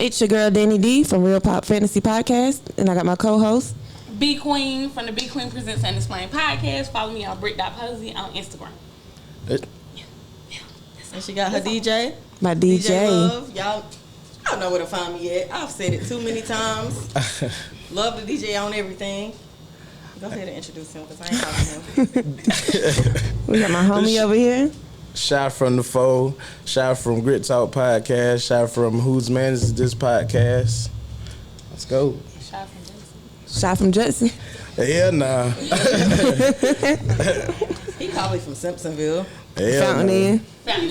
It's your girl Dani D from Real Pop Fantasy Podcast, and I got my co-host B Queen from the B Queen Presents and Explain Podcast. Follow me on Brick.Posey on Instagram. And she got her DJ. My DJ. Love. Y'all know where to find me at. I've said it too many times. Love the DJ on everything. Go ahead and introduce him because I ain't talking to him. We got my homie over here. Shout from the foe. Shout from Grit Talk Podcast. Shout from Who's Manages This Podcast. Let's go. Shot from Judson. Yeah, nah. He probably from Simpsonville. Fountain Inn.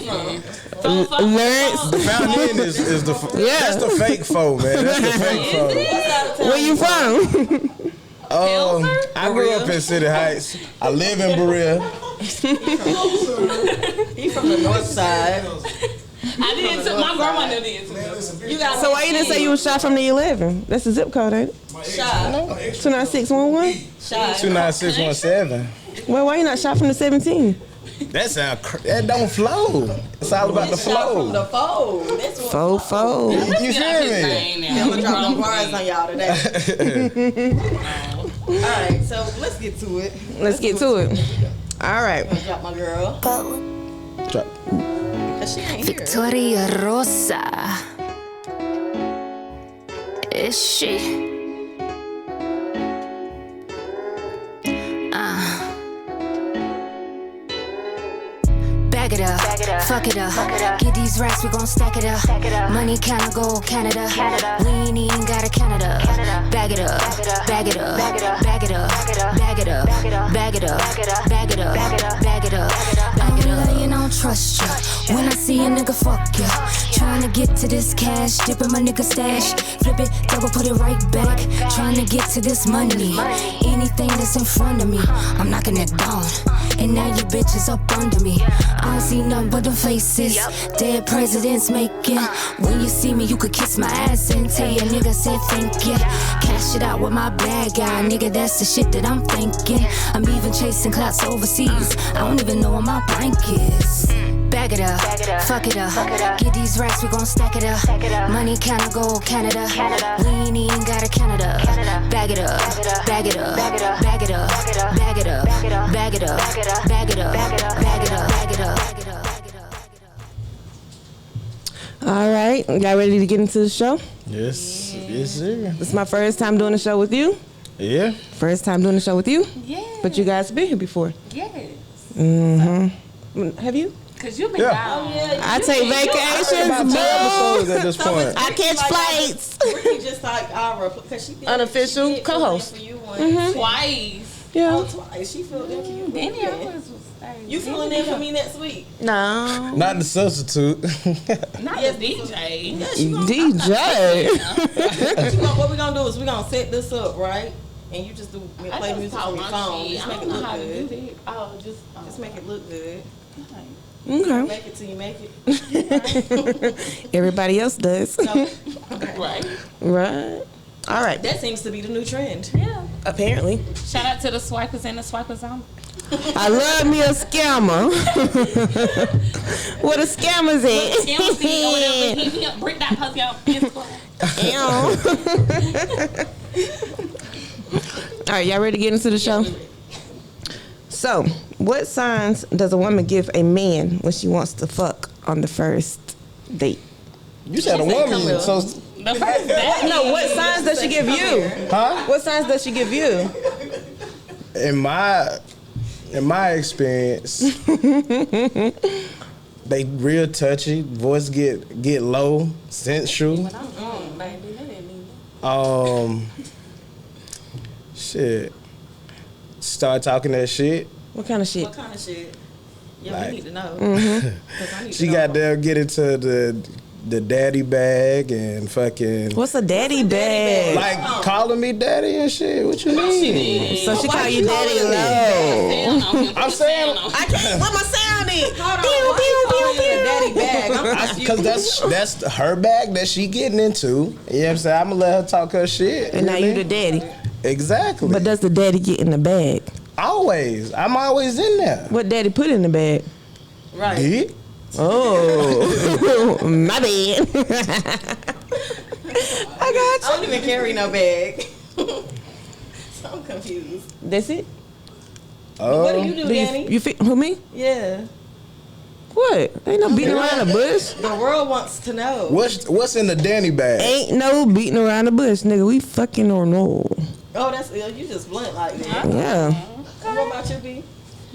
Lawrence. The Fountain Inn is the that's the fake foe, man. That's the fake foe. Where you from? I grew up in City Heights. I live in Berea. He from the north side. I didn't. My grandma knew this. So why you didn't say you was shot from the 11? That's the zip code, ain't it? Shot. 29611? Shot. 29617. Well, why you not shot from the 17? That don't flow. It's all about the Shot from flow. the fold. That's what Fold. You feel me? I'm gonna drop them bars on y'all today. Alright, so let's get to it. Let's get to it. All right. I'm gonna drop my girl. Drop. Cause she ain't here. Victoria Rosa. Is she? Back it up, fuck it up. Get these racks, we gon' stack it up. Money kinda go Canada. We ain't even got a Canada. Bag it up, bag it up, bag it up, bag it up, bag it up, bag it up, bag it up, bag it up. I'm laying on trust ya. When I see a nigga, fuck ya. Trying to get to this cash, dipping my nigga stash. Flip it, double, put it right back. Trying to get to this money. Anything that's in front of me, I'm knocking it down. And now your bitch is up under me. I don't see nothing but the faces. Dead presidents making. When you see me, you could kiss my ass and tell your nigga said thank you. Cash it out with my bad guy, nigga. That's the shit that I'm thinking. I'm even chasing clouds overseas. I don't even know where my blank is. Bag it up, fuck it up. Get these racks, we gon' stack it up. Money kinda go Canada. We ain't even got a Canada. Bag it up, bag it up, bag it up, bag it up, bag it up, bag it up, bag it up, bag it up, bag it up, bag it up, bag it up. All right. Y'all ready to get into the show? Yes, sir. This is my first time doing a show with you. Yeah. First time doing a show with you. Yeah. But you guys have been here before. Yes. Have you? Cause you've been Yeah. down. I take vacations, About 2 episodes at this point. I catch flights. Ricky just like our, because she did, Unofficial she did co-host. fill in for you one. Twice. Yeah. Oh, twice. She filled in for you. Danny always was. You filling in for me next week? No. Not the substitute. Not the DJ. Yeah, she gonna, DJ. what we gonna do is we gonna set this up, right? And you just play music on your phone. Just make it look good. Just make it look good. Okay. Make it till you make it. Everybody else does. So, Right. Right. All right. that seems to be the new trend. Yeah. Apparently. Shout out to the swipers and the swipers on. I love me a scammer. What a scammer's at? Scammers be or whatever. Hit me up. Brick.Posey on Instagram. All right, y'all ready to get into the show? So, what signs does a woman give a man when she wants to fuck on the first date? You said a woman, so The first day. No, what signs does she give you? huh? What signs does she give you? In my experience, they real touchy. Voice get low, sensual. Shit. Start talking that shit. What kind of shit? What kind of shit? Yeah, Like- we need to know. 'Cause I need She to know. got there get into the daddy bag and fucking What's a daddy bag? like calling me daddy and shit. What you mean? So she call you daddy low. I'm saying I can't. What my sound is? Hold on. Why you calling it a daddy bag? I'm because that's her bag that she getting into. You know what I'm saying? I'm gonna let her talk her shit. And now know you what I the mean? daddy. Exactly. But does the daddy get in the bag? Always. I'm always in there. What daddy put in the bag? right. Dick? Oh, my bad. I got I don't even carry no bag. So I'm confused. That's it. What do you do, Do Danny? you who me? Yeah. What? Ain't no beating around the bush. The world wants to know. What's in the Danny bag? Ain't no beating around the bush, nigga. We fucking or no. Oh, that's ill. You just blunt like that. Yeah. What about you, B?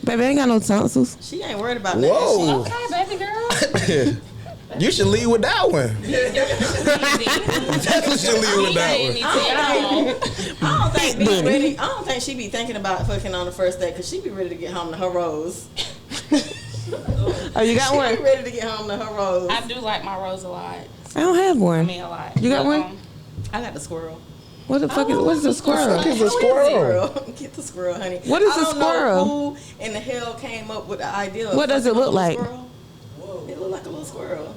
Baby, I ain't got no tonsils. She ain't worried about that. Whoa. Okay, baby girl. You should lead with that one. Definitely should lead with that one. I don't think B ready. I don't think she be thinking about fucking on the first day because she be ready to get home to her rose. Oh, you got She one? be ready to get home to her rose. I do like my rose a lot. I don't have I one. mean, a lot. You got But, one? I got the squirrel. What the fuck is? What's a squirrel? It's a squirrel. Get the squirrel, honey. What is I a don't squirrel? know who in the hell came up with the idea of What does it fucking a look little like? squirrel. It look like a little squirrel.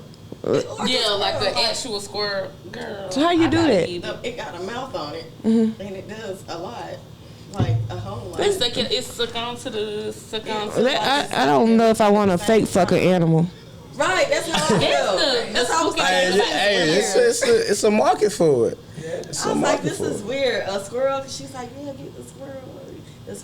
Yeah, like an actual squirrel. Girl. So how you I do gotta that? eat it. It got a mouth on it, Mm-hmm. and it does a lot, like a whole lot. It's suck onto the. I don't know if I want a fake fucking animal. Right, that's how I feel. That's how I was Hey, it's a market for it. It's I a was like, market this for is it. weird. A squirrel? Cause she's like, yeah, get the squirrel.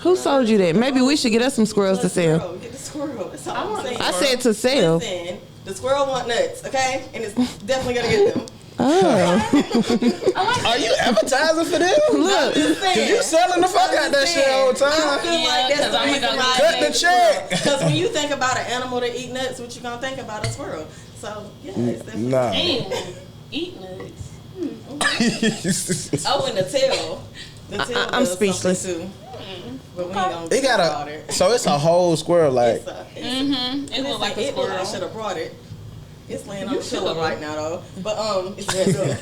Who sold you that? Maybe we should get us some squirrels to sell. Get the squirrel. That's all I'm saying. I said to sell. Listen, the squirrel want nuts, okay? And it's definitely gonna get them. Oh, Are you advertising for them? look. Cause you selling the fuck out that shit all the I time. feel like that's the reason why. Cut the check. Because when you think about an animal that eat nuts, what you gonna think about a squirrel? So yeah, it's definitely. Nah. Damn. Eat nuts. Oh, and the tail. The tail I'm does something speechless. too. But we ain't gonna It talk got about it. so it's a whole squirrel like. It look like a squirrel. I should have brought it. It's laying on the pillow right now though. But it's resting.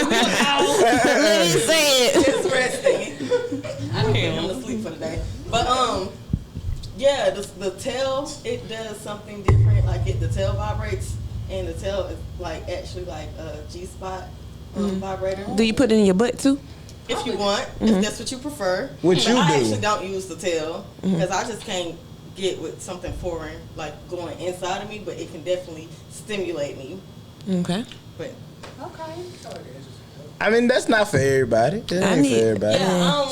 Let me say it. It's resting. I don't put him to sleep for the day. But yeah, the tail, it does something different. Like the tail vibrates, and the tail is like actually like a G-spot vibrator. Do you put it in your butt too? If you want, if that's what you prefer. What But you I do? actually don't use the tail because I just can't get with something foreign like going inside of me, but it can definitely stimulate me. Okay. But I mean that's not for everybody. It ain't for everybody. yeah, I don't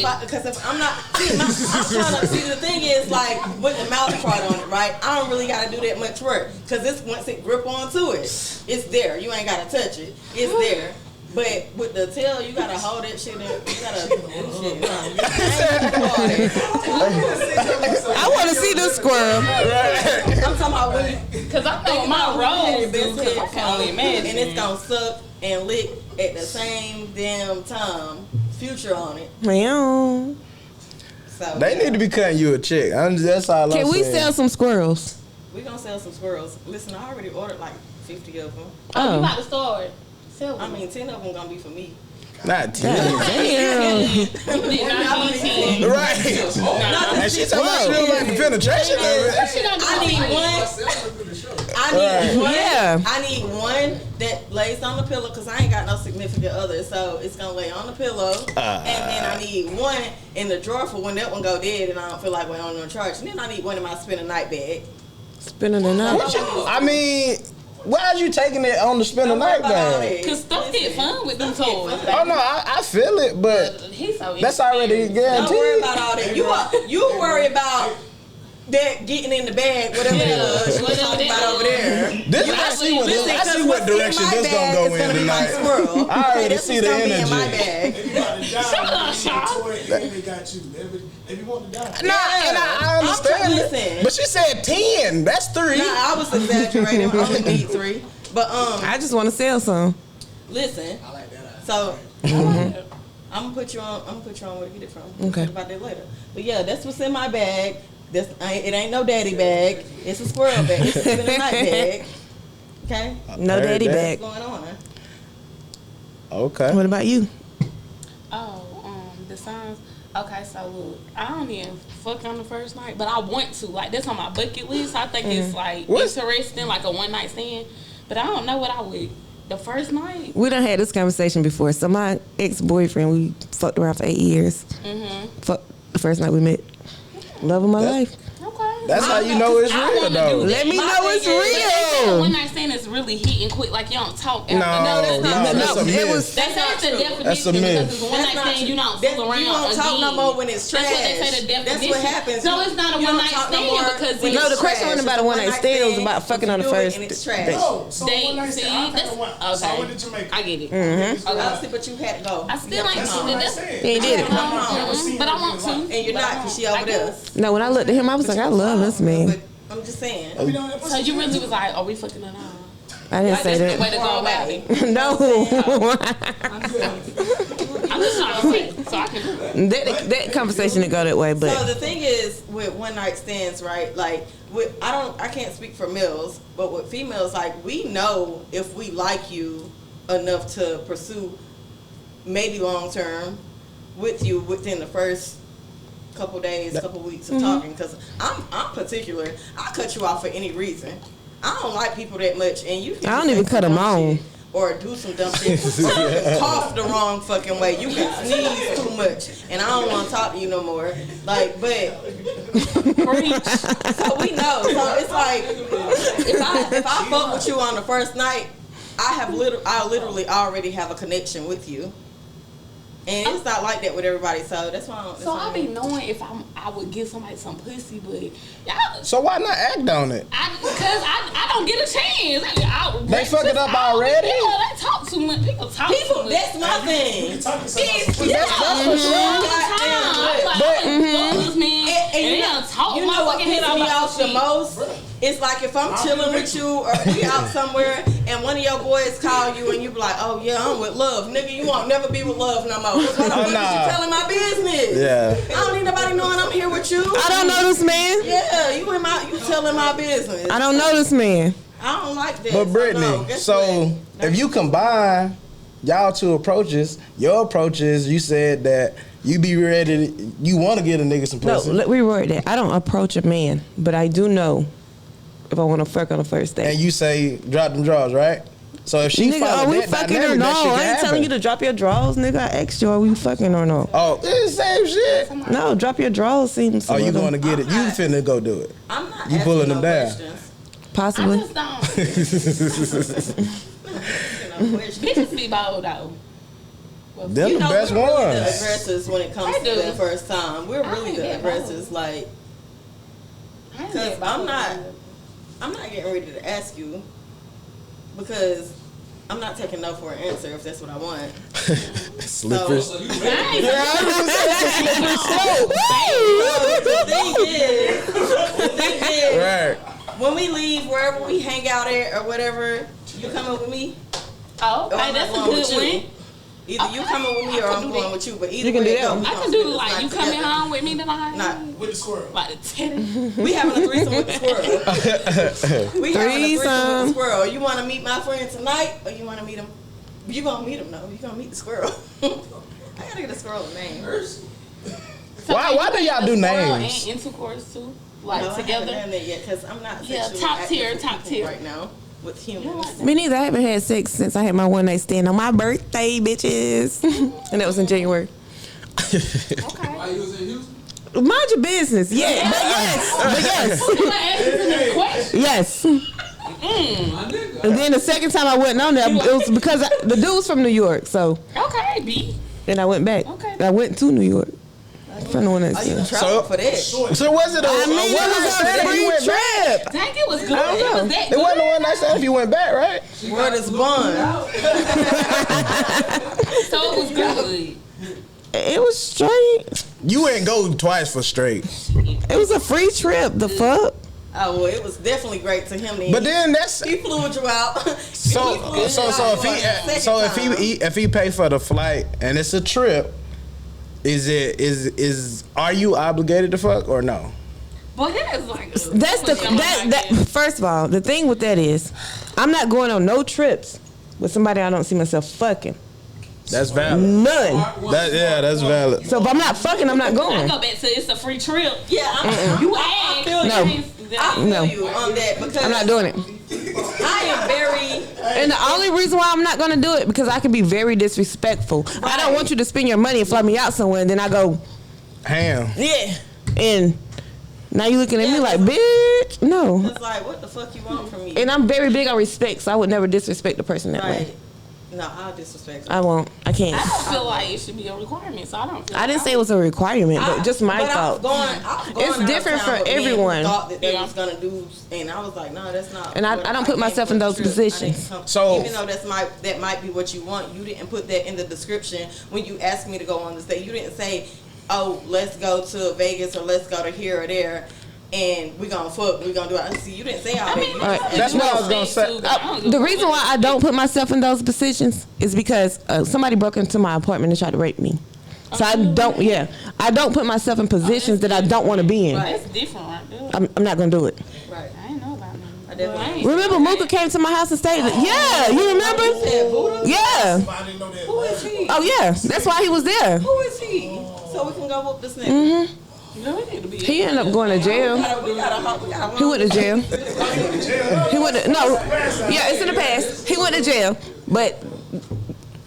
want because if I'm not, I'm trying to see. The thing is like with the mouth part on it, right? I don't really got to do that much work because it's once it grip onto it, it's there. You ain't got to touch it. It's there. But with the tail, you gotta hold that shit in. You gotta do shit. I want to see this squirrel. I'm talking about when you, Cause I think my rose do, cause I can only imagine. and it's gonna suck and lick at the same damn time. Future on it. Man. So They need to be cutting you a check. That's all I'm saying. Can we sell some squirrels? we gonna sell some squirrels. Listen, I already ordered like 50 of them. You Oh. about to start. I mean, 10 of them gonna be for me. Not 10. Damn. Right. And she talking about she don't like the penetration of it. I need one. I need one that lays on the pillow because I ain't got no significant other, so it's gonna lay on the pillow. And then I need one in the drawer for when that one go dead and I don't feel like we're on no charge. And then I need one in my spend a night bag. Spending the night. I mean, why are you taking it on the spend the night bag? Cause stuff get fun with them toys. Oh no, I feel it, but He's so that's already Don't worry guaranteed. about all that. You worry about that getting in the bag, whatever it is. We're talking about over there. This, I see what direction this gonna go in tonight. I already see the energy. If you want to die. Nah, and I understand it. But she said 10. That's 3. Nah, I was exaggerating. I only need 3. But I just want to sell some. listen. So I'm gonna put you on. Where to get it from. Okay. Talk about that later. But yeah, that's what's in my bag. It ain't no daddy bag. It's a squirrel bag. It's a spend the night bag. Okay. No daddy What's bag. going on? Okay. What about you? The signs. Okay, so look, I don't even fuck on the first night, but I want to. Like, that's on my bucket list. I think it's like interesting, like a one night stand. But I don't know what I would. The first night. We done had this conversation before. So my ex-boyfriend, we fucked around for 8 years. Fuck the first night we met. Love of my life. Okay. That's how you know it's real, though. Let me know it's real. One night stand is really hitting quick, like you don't talk. No, that's a myth. That's the definition. That's a myth. Because one night stand, you don't fool around. You don't talk no more when it's trash. That's what they say the definition. That's what happens. So it's not a one night stand because no, the question wasn't about a one night stand. It was about fucking on the first date. No, so one night stand. So I went to Jamaica. I get it. Obviously, but you had to go. I still ain't seen it. He did it. But I want to. And you're not because she over there. No, when I looked at him, I was like, I love this man. But I'm just saying. So you really was like, are we fucking or not? I didn't say That's the way that. to go about it. No. I'm just trying to see so I can. That conversation didn't go that way, but So the thing is with one night stands, right? Like I can't speak for males, but with females, like we know if we like you enough to pursue maybe long term with you within the first couple days, couple weeks of talking. Because I'm particular. I cut you off for any reason. I don't like people that much, and you. I don't even cut them on. Or do some dumb shit. Cough the wrong fucking way. You can sneeze too much, and I don't want to talk to you no more. Like, but so we know. So it's like if I fuck with you on the first night, I literally already have a connection with you. And it's not like that with everybody, so that's why. I be knowing if I would give somebody some pussy, but y'all. So why not act on it? Because I don't get a chance. They fuck it up already. Yeah, they talk too much. People talk too much. That's my thing. That's for sure. You know what pisses me off the most? It's like if I'm chilling with you or we out somewhere and one of your boys call you and you be like, oh yeah, I'm with Love. Nigga, you won't never be with Love no more. Why the fuck is you telling my business? Yeah. I don't need nobody knowing I'm here with you. I don't know this man. Yeah, you telling my business. I don't know this man. I don't like that. But Brittany, so if you combine y'all two approaches, your approach is you said that you be ready, you want to get a nigga some pussy. No, let me reword that. I don't approach a man, but I do know if I want to fuck on the first date. And you say drop them drawers, right? So if she nigga, are we fucking or no? I ain't telling you to drop your drawers, nigga. I asked you, are we fucking or no? Oh, it's the same shit. No, drop your drawers seems. Oh, you going to get it? You finna go do it. I'm not. You pulling them down? Questions. Possibly. I just don't. Bitches be bold though. Them the best we're really ones. the aggressors when it comes to the first time. We're really the aggressors, like. Because I'm not getting ready to ask you because I'm not taking no for an answer if that's what I want. Slippers. So, the thing is, Right. when we leave wherever we hang out at or whatever, you coming with me? Oh, Or okay, I'm that's a going with good you. one. Either you coming with me or I'm going with you. But either You can way do it go, that. we I gonna can spend do this like night you coming together. home with me tonight. Not With the squirrel. Like the teddy. We having a threesome with the squirrel. We having a threesome with Threesome. the squirrel. You want to meet my friend tonight, or you want to meet him? You gonna meet him though. You gonna meet the squirrel. I gotta get the squirrel a name. Why do y'all do names? And intercourse too, like No, I together. haven't done that yet because I'm not sexually top active tier, with top people tier. right now with humans. Me neither. I haven't had sex since I had my one night stand on my birthday, bitches. And that was in January. Okay. Why you was in Houston? Mind your business. Yeah, but yes. Yes. My nigga. And then the second time I went on there, it was because the dude was from New York. So Okay, B. then I went back. Okay. I went to New York. From the one that's Are you traveling for that? So was it a I mean, one it night was stand a if you free went back? trip. Dang, it was good. I don't know. It was that It wasn't a good. one night stand if you went back, right? Word is bond. So it was good. It was straight. You ain't go twice for straight. It was a free trip. The fuck? Oh well, it was definitely great to him. Then. But then that's he flew you out. so if he pay for the flight and it's a trip, is are you obligated to fuck or no? Boy, that is like That's that. First of all, the thing with that is, I'm not going on no trips with somebody I don't see myself fucking. That's valid. None. That's valid. So if I'm not fucking, I'm not I going. go back to it's a free trip. Yeah, You asked. No. I feel No. you on that because I'm not doing it. I am very. And the only reason why I'm not going to do it because I can be very disrespectful. I don't want you to spend your money and fly me out somewhere and then I go, Ham. yeah, and Now you looking at me like, bitch. No. It's like, what the fuck you want from me? And I'm very big on respect, so I would never disrespect a person that way. No, I'll disrespect. I won't. I can't. I don't feel like it should be a requirement, so I don't. I didn't say it was a requirement, but just my thought. It's different for everyone. Thought that they was gonna do, and I was like, no, that's not. And I don't put myself in those positions. So even though that might be what you want, you didn't put that in the description when you asked me to go on this day. You didn't say, oh, let's go to Vegas or let's go to here or there. And we're gonna fuck, we're gonna do it. See, you didn't say all that. Right. That's what I was gonna say. The reason why I don't put myself in those positions is because somebody broke into my apartment and tried to rape me. So I don't put myself in positions that I don't want to be in. Right. That's different, right there. I'm not gonna do it. Right. I ain't know about that. Remember Mooka came to my house and stayed? Yeah, you remember? Yeah. Who is he? Oh yeah, that's why he was there. Who is he? So we can go whoop this nigga. Mm-hmm. He ended up going to jail. He went to jail. It's in the past. He went to jail, but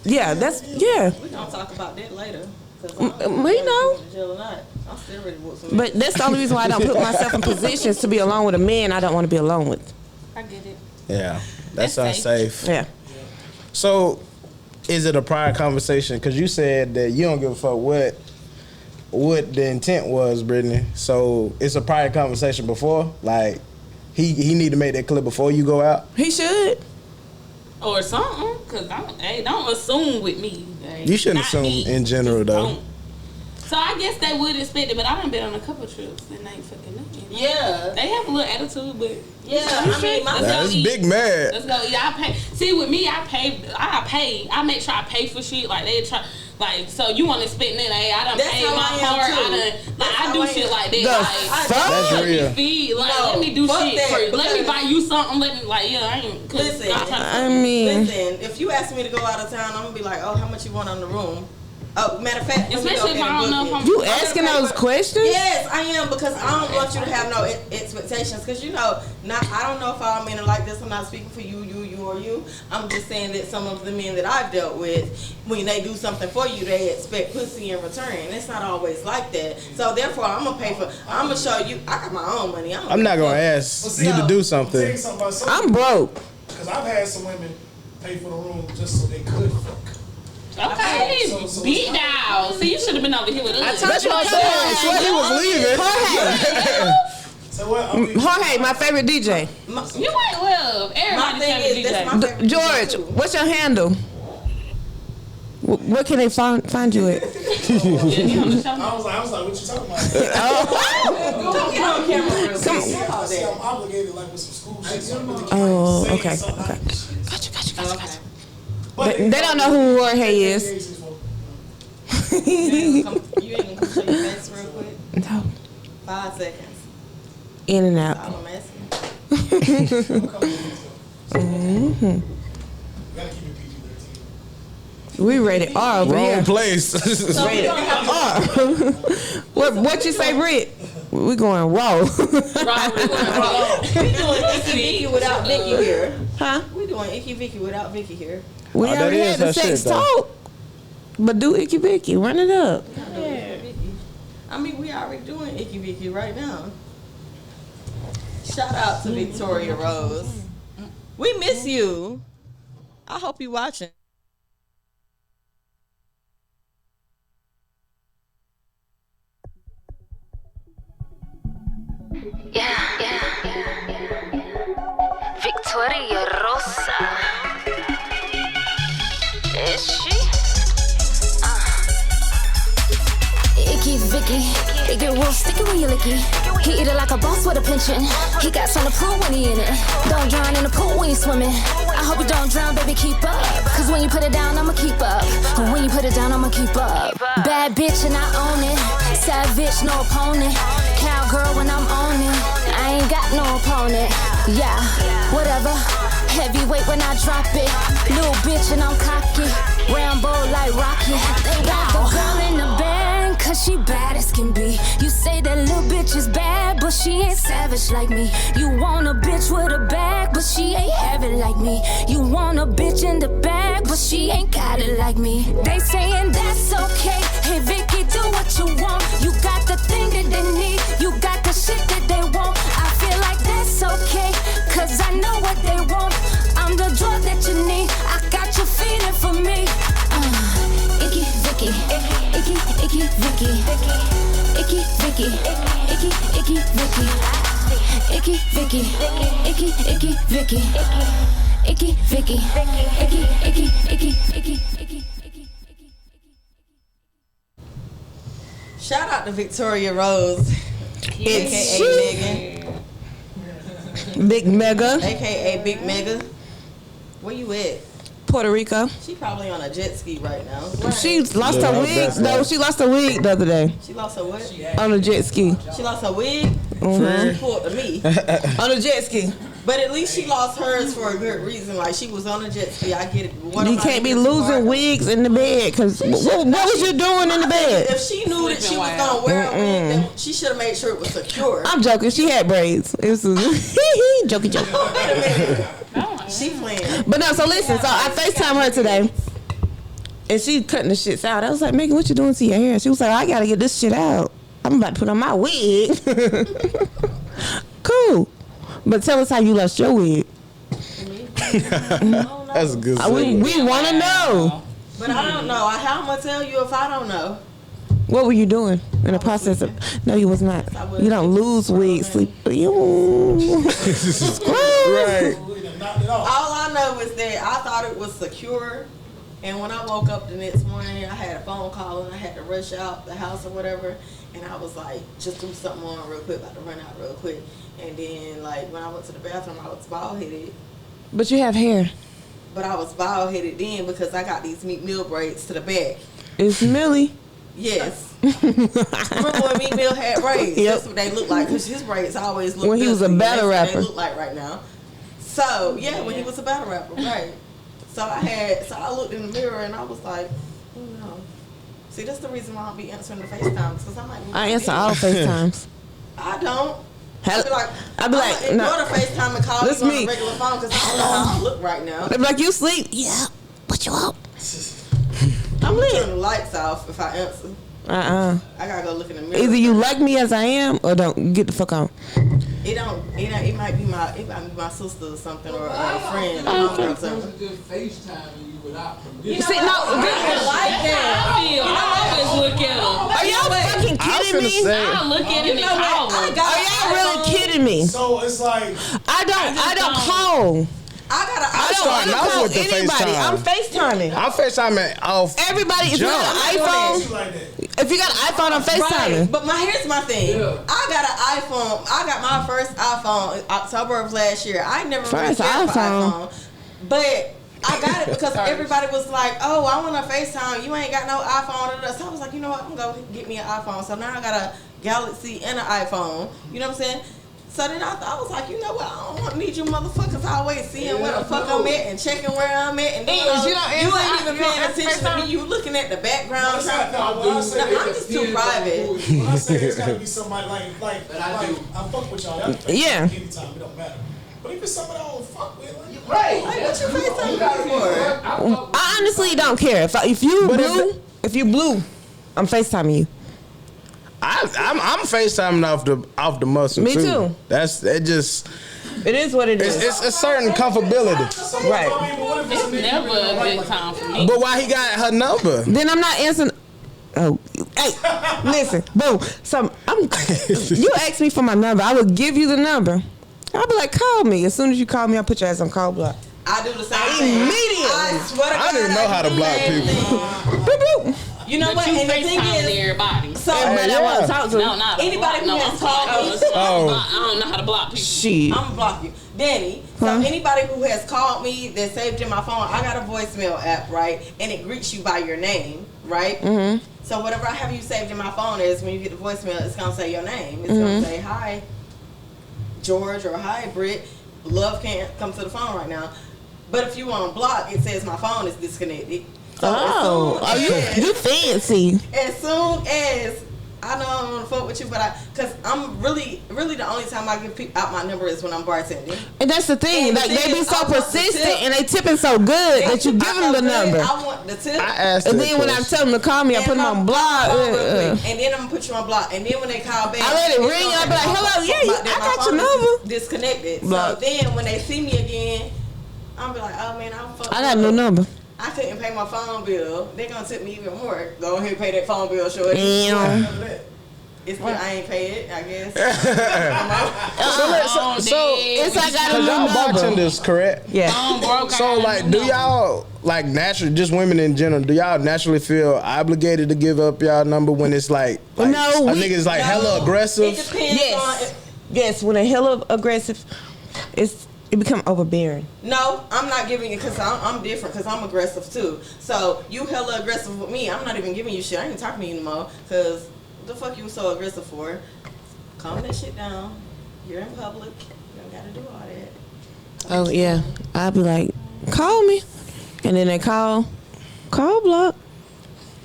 We gonna talk about that later. We know. But that's the only reason why I don't put myself in positions to be alone with a man I don't want to be alone with. I get it. Yeah, that's unsafe. Yeah. So, is it a prior conversation? Because you said that you don't give a fuck what the intent was, Brittany. So it's a prior conversation before. Like he need to make that clear before you go out. He should. Or something, cause don't assume with me. You shouldn't assume in general though. Don't. So I guess they would expect it, but I done been on a couple trips and they ain't fucking nothing. Yeah. They have a little attitude, but that's big mad. Let's go eat. I pay. See, with me, I pay. I make sure I pay for shit. Like they try. Like, so you want to spend that? I done paid my part. I do shit like that. That's real. Let me do shit first. Let me buy you something. I ain't. Listen, if you ask me to go out of town, I'm gonna be like, oh, how much you want on the room? Oh, matter of fact, especially if I don't know if I'm. You asking those questions? Yes, I am, because I don't want you to have no expectations. Because I don't know if all men are like this. I'm not speaking for you, or you. I'm just saying that some of the men that I've dealt with, when they do something for you, they expect pussy in return. It's not always like that. So therefore, I'm gonna show you. I got my own money. I'm not gonna ask you to do something. I'm broke. Because I've had some women pay for the room just so they could fuck. Okay, beat down. See, you should have been over here with us. That's what I said. He was leaving. Jorge, my favorite DJ. You ain't love. Everybody's favorite DJ. George, what's your handle? Where can they find you at? I was like, what you talking about? Don't get on camera. I'm obligated like with some school shit. Oh, okay. Gotcha. They don't know who Jorge is. You ain't gonna come show your face real quick? No. 5 seconds. In and out. That's all I'm asking. Mm-hmm. Gotta keep it PG-13. We rated R over here. Wrong place. Rated R. What you say, Britt? We going raw. We doing Icky Vicky without Vicky here. Huh? We doing Icky Vicky without Vicky here. We already had the sex talk. But do Icky Vicky. Run it up. Yeah. I mean, we already doing Icky Vicky right now. Shout out to Victoria Rose. We miss you. I hope you watching. Yeah. Victoria Rosa. Is she? Icky Vicky, it get real sticky when you licky. He eat it like a boss with a pension. He got something to prove when he in it. Don't drown in the pool when you swimming. I hope you don't drown, baby, keep up. Cause when you put it down, I'ma keep up. And when you put it down, I'ma keep up. Bad bitch and I own it. Savage, no opponent. Cowgirl when I'm on it. I ain't got no opponent. Yeah, whatever. Heavyweight when I drop it. Little bitch and I'm cocky. Rambo like Rocky. They got the girl in the band, cause she bad as can be. You say that little bitch is bad, but she ain't savage like me. You want a bitch with a bag, but she ain't have it like me. You want a bitch in the bag, but she ain't got it like me. They saying that's okay. Hey Vicky, do what you want. You got the thing that they need. You got the shit that cause I know what they want. I'm the drug that you need. I got you feeling for me. Icky Vicky, Icky Vicky, Icky Vicky, Icky Vicky, Icky Vicky, Icky Vicky, Icky Vicky, Icky. Shout out to Victoria Rose, It's aka Megan, Big Mega, aka Big Mega. Where you at? Puerto Rico. She probably on a jet ski right now. She lost her wig. No, she lost her wig the other day She lost her what? on a jet ski. She lost her wig. Mhm. She pulled to me. On a jet ski. But at least she lost hers for a good reason. Like, she was on a jet ski. I get it. You can't be losing wigs in the bed, because what was you doing in the bed? If she knew that she was going to wear a wig, then she should have made sure it was secure. I'm joking. She had braids. It was jokey joke. Wait a minute. She playing. But no, so listen. So I FaceTime her today, and she cutting the shits out. I was like, Megan, what you doing to your hair? She was like, I got to get this shit out. I'm about to put on my wig. Cool. But tell us how you lost your wig. That's a good. We want to know. But I don't know. How am I going to tell you if I don't know? What were you doing in the process of? No, you was not. You don't lose wig sleep. You. Right. All I know is that I thought it was secure. And when I woke up the next morning, I had a phone call and I had to rush out the house or whatever. And I was like, just do something on real quick, about to run out real quick. And then, like, when I went to the bathroom, I was bald-headed. But you have hair. But I was bald-headed then because I got these Meek Mill braids to the back. It's Millie. Yes. Remember when Meek Mill had braids? Yep. That's what they look like, because his braids always look When he was a dusty. battle That's what rapper. they look like right now. So, yeah, when he was a battle rapper, right. So I looked in the mirror and I was like, oh no. See, that's the reason why I don't be answering the FaceTimes, because I'm like, I answer all FaceTimes. I don't. I'd be like, I'm gonna ignore the FaceTime and call That's you on me. a regular phone because I don't know how I look right now. They be like, you sleep? Yeah. What you up? I'm gonna turn the lights off if I answer. I gotta go look in the mirror. Either you like me as I am or don't. Get the fuck on. It might be my sister or something, or a friend or something. You see, no, I like that. I always look at them. are y'all fucking kidding me? I look at him and call them. Are y'all really kidding me? So it's like I don't call. I starting don't off call with the anybody. FaceTime. I'm FaceTiming. I'm FaceTiming off. Everybody, if you got an iPhone, like that. if you got an iPhone, I'm FaceTiming. Right, but here's my thing. I got an iPhone. I got my first iPhone October of last year. I never really First cared for iPhone. iPhone, but I got it because everybody was like, "Oh, I want to FaceTime. You ain't got no iPhone." So I was like, you know what? I'm gonna get me an iPhone. So now I got a Galaxy and an iPhone. You know what I'm saying? So then I was like, you know what? I don't need you motherfuckers always seeing where the fuck I'm at and checking where I'm at. And you ain't even paying attention to me. You looking at the background. I'm just too private. When I say it's gotta be somebody like I fuck with y'all. Yeah. Anytime, it don't matter. But if it's somebody I don't fuck with, like, Right. Like, what you FaceTime for? I honestly don't care. If you blue, I'm FaceTiming you. I'm FaceTiming off the muscle. Me too. That's it. Just it is what it is. It's a certain comfortability. Right. It's never a good time for me. But why he got her number? Then I'm not answering. Oh, hey, listen, boo. So you asked me for my number. I would give you the number. I'll be like, call me. As soon as you call me, I'll put your ass on call block. I do the same thing. Immediately. I swear to God, I didn't know how to block people. Boop, boop. You know But what? you And the thing FaceTime is, everybody. so Everybody I want to talk to. No, not Anybody who has called me- I don't know how to block people. Shit. I'm gonna block you, Danny. So anybody who has called me that saved in my phone, I got a voicemail app, right? And it greets you by your name, right? Mm-hmm. So whatever I have you saved in my phone is when you get the voicemail, it's gonna say your name. It's gonna say hi, George, or hi, Britt. Love can't come to the phone right now. But if you want to block, it says my phone is disconnected. So You fancy. as soon as I know I don't want to fuck with you, but because I'm really the only time I give out my number is when I'm bartending. And that's the thing. Like, they be so persistent and they tipping so good that you give them the number. I want the tip. I asked and then when I tell them to call me, I put them on block. And then I'm going to put you on block. And then when they call back, I let it ring. I be like, hello, yeah, I got your number. Disconnected. Block. So then when they see me again, I'm be like, oh man, I got no number. I couldn't pay my phone bill. They're gonna tip me even more. Go ahead and pay that phone bill, shorty. Damn. It's I ain't pay it, I guess. So it's like I got y'all no number. bartenders, correct? Yeah. So like, do y'all like naturally, just women in general, do y'all naturally feel obligated to give up y'all number when it's like No, a nigga is like hella aggressive? It depends on. Yes, when they hella aggressive, it become overbearing. No, I'm not giving it because I'm different because I'm aggressive too. So you hella aggressive with me. I'm not even giving you shit. I ain't even talking to you anymore because what the fuck you so aggressive for? Calm that shit down. You're in public. You don't gotta do all that. Oh yeah, I'd be like, call me, and then they call block.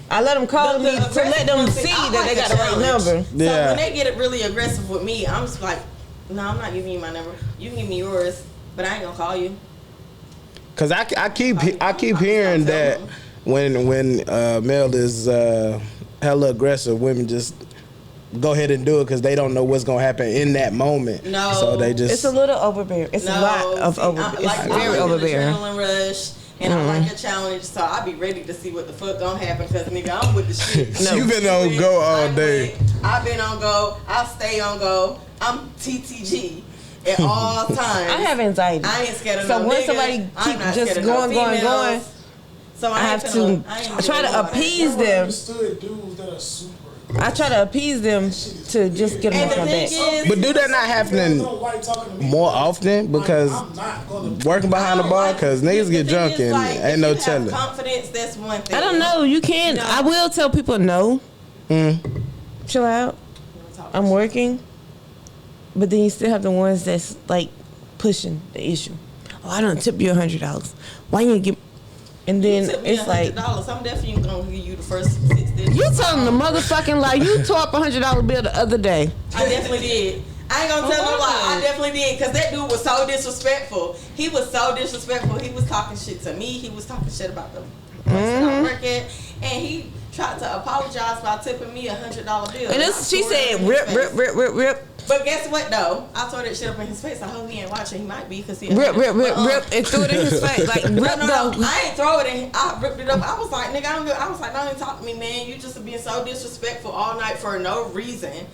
I let them call me to let them see that they got the right number. So when they get it really aggressive with me, I'm just like, no, I'm not giving you my number. You can give me yours. But I ain't gonna call you. Cause I keep hearing that when male is hella aggressive, women just go ahead and do it because they don't know what's gonna happen in that moment. No, so they just. It's a little overbearing. It's a lot of overbearing. It's very overbearing. Adrenaline rush. And I like a challenge, so I be ready to see what the fuck gonna happen. Cause nigga, I'm with the shit. You been on go all day. I've been on go. I stay on go. I'm TTG. At all times. I have anxiety. I ain't scared of so no when niggas. somebody keep just going, so I have to try to appease them. I try to appease them to just get them off my back. But do that not happening more often because working behind the bar? Because niggas get drunk and ain't no telling. Confidence, that's one thing. I don't know. You can't. I will tell people no. Chill out. I'm working. But then you still have the ones that's like pushing the issue. Oh, I don't tip you $100. Why you give? And then it's like $100. I'm definitely gonna give you the first 6 digits. You telling the motherfucking lie. You tore up $100 bill the other day. I definitely did. I ain't gonna tell no lie. I definitely did because that dude was so disrespectful. He was so disrespectful. He was talking shit to me. He was talking shit about the place that I work at, and he tried to apologize by tipping me $100 bill. And this, she said, rip. But guess what though? I tore that shit up in his face. I hope he ain't watching. He might be because he rip, and threw it in his face. Like rip no. I ain't throw it in. I ripped it up. I was like, nigga, I was like, don't even talk to me, man. You just being so disrespectful all night for no reason.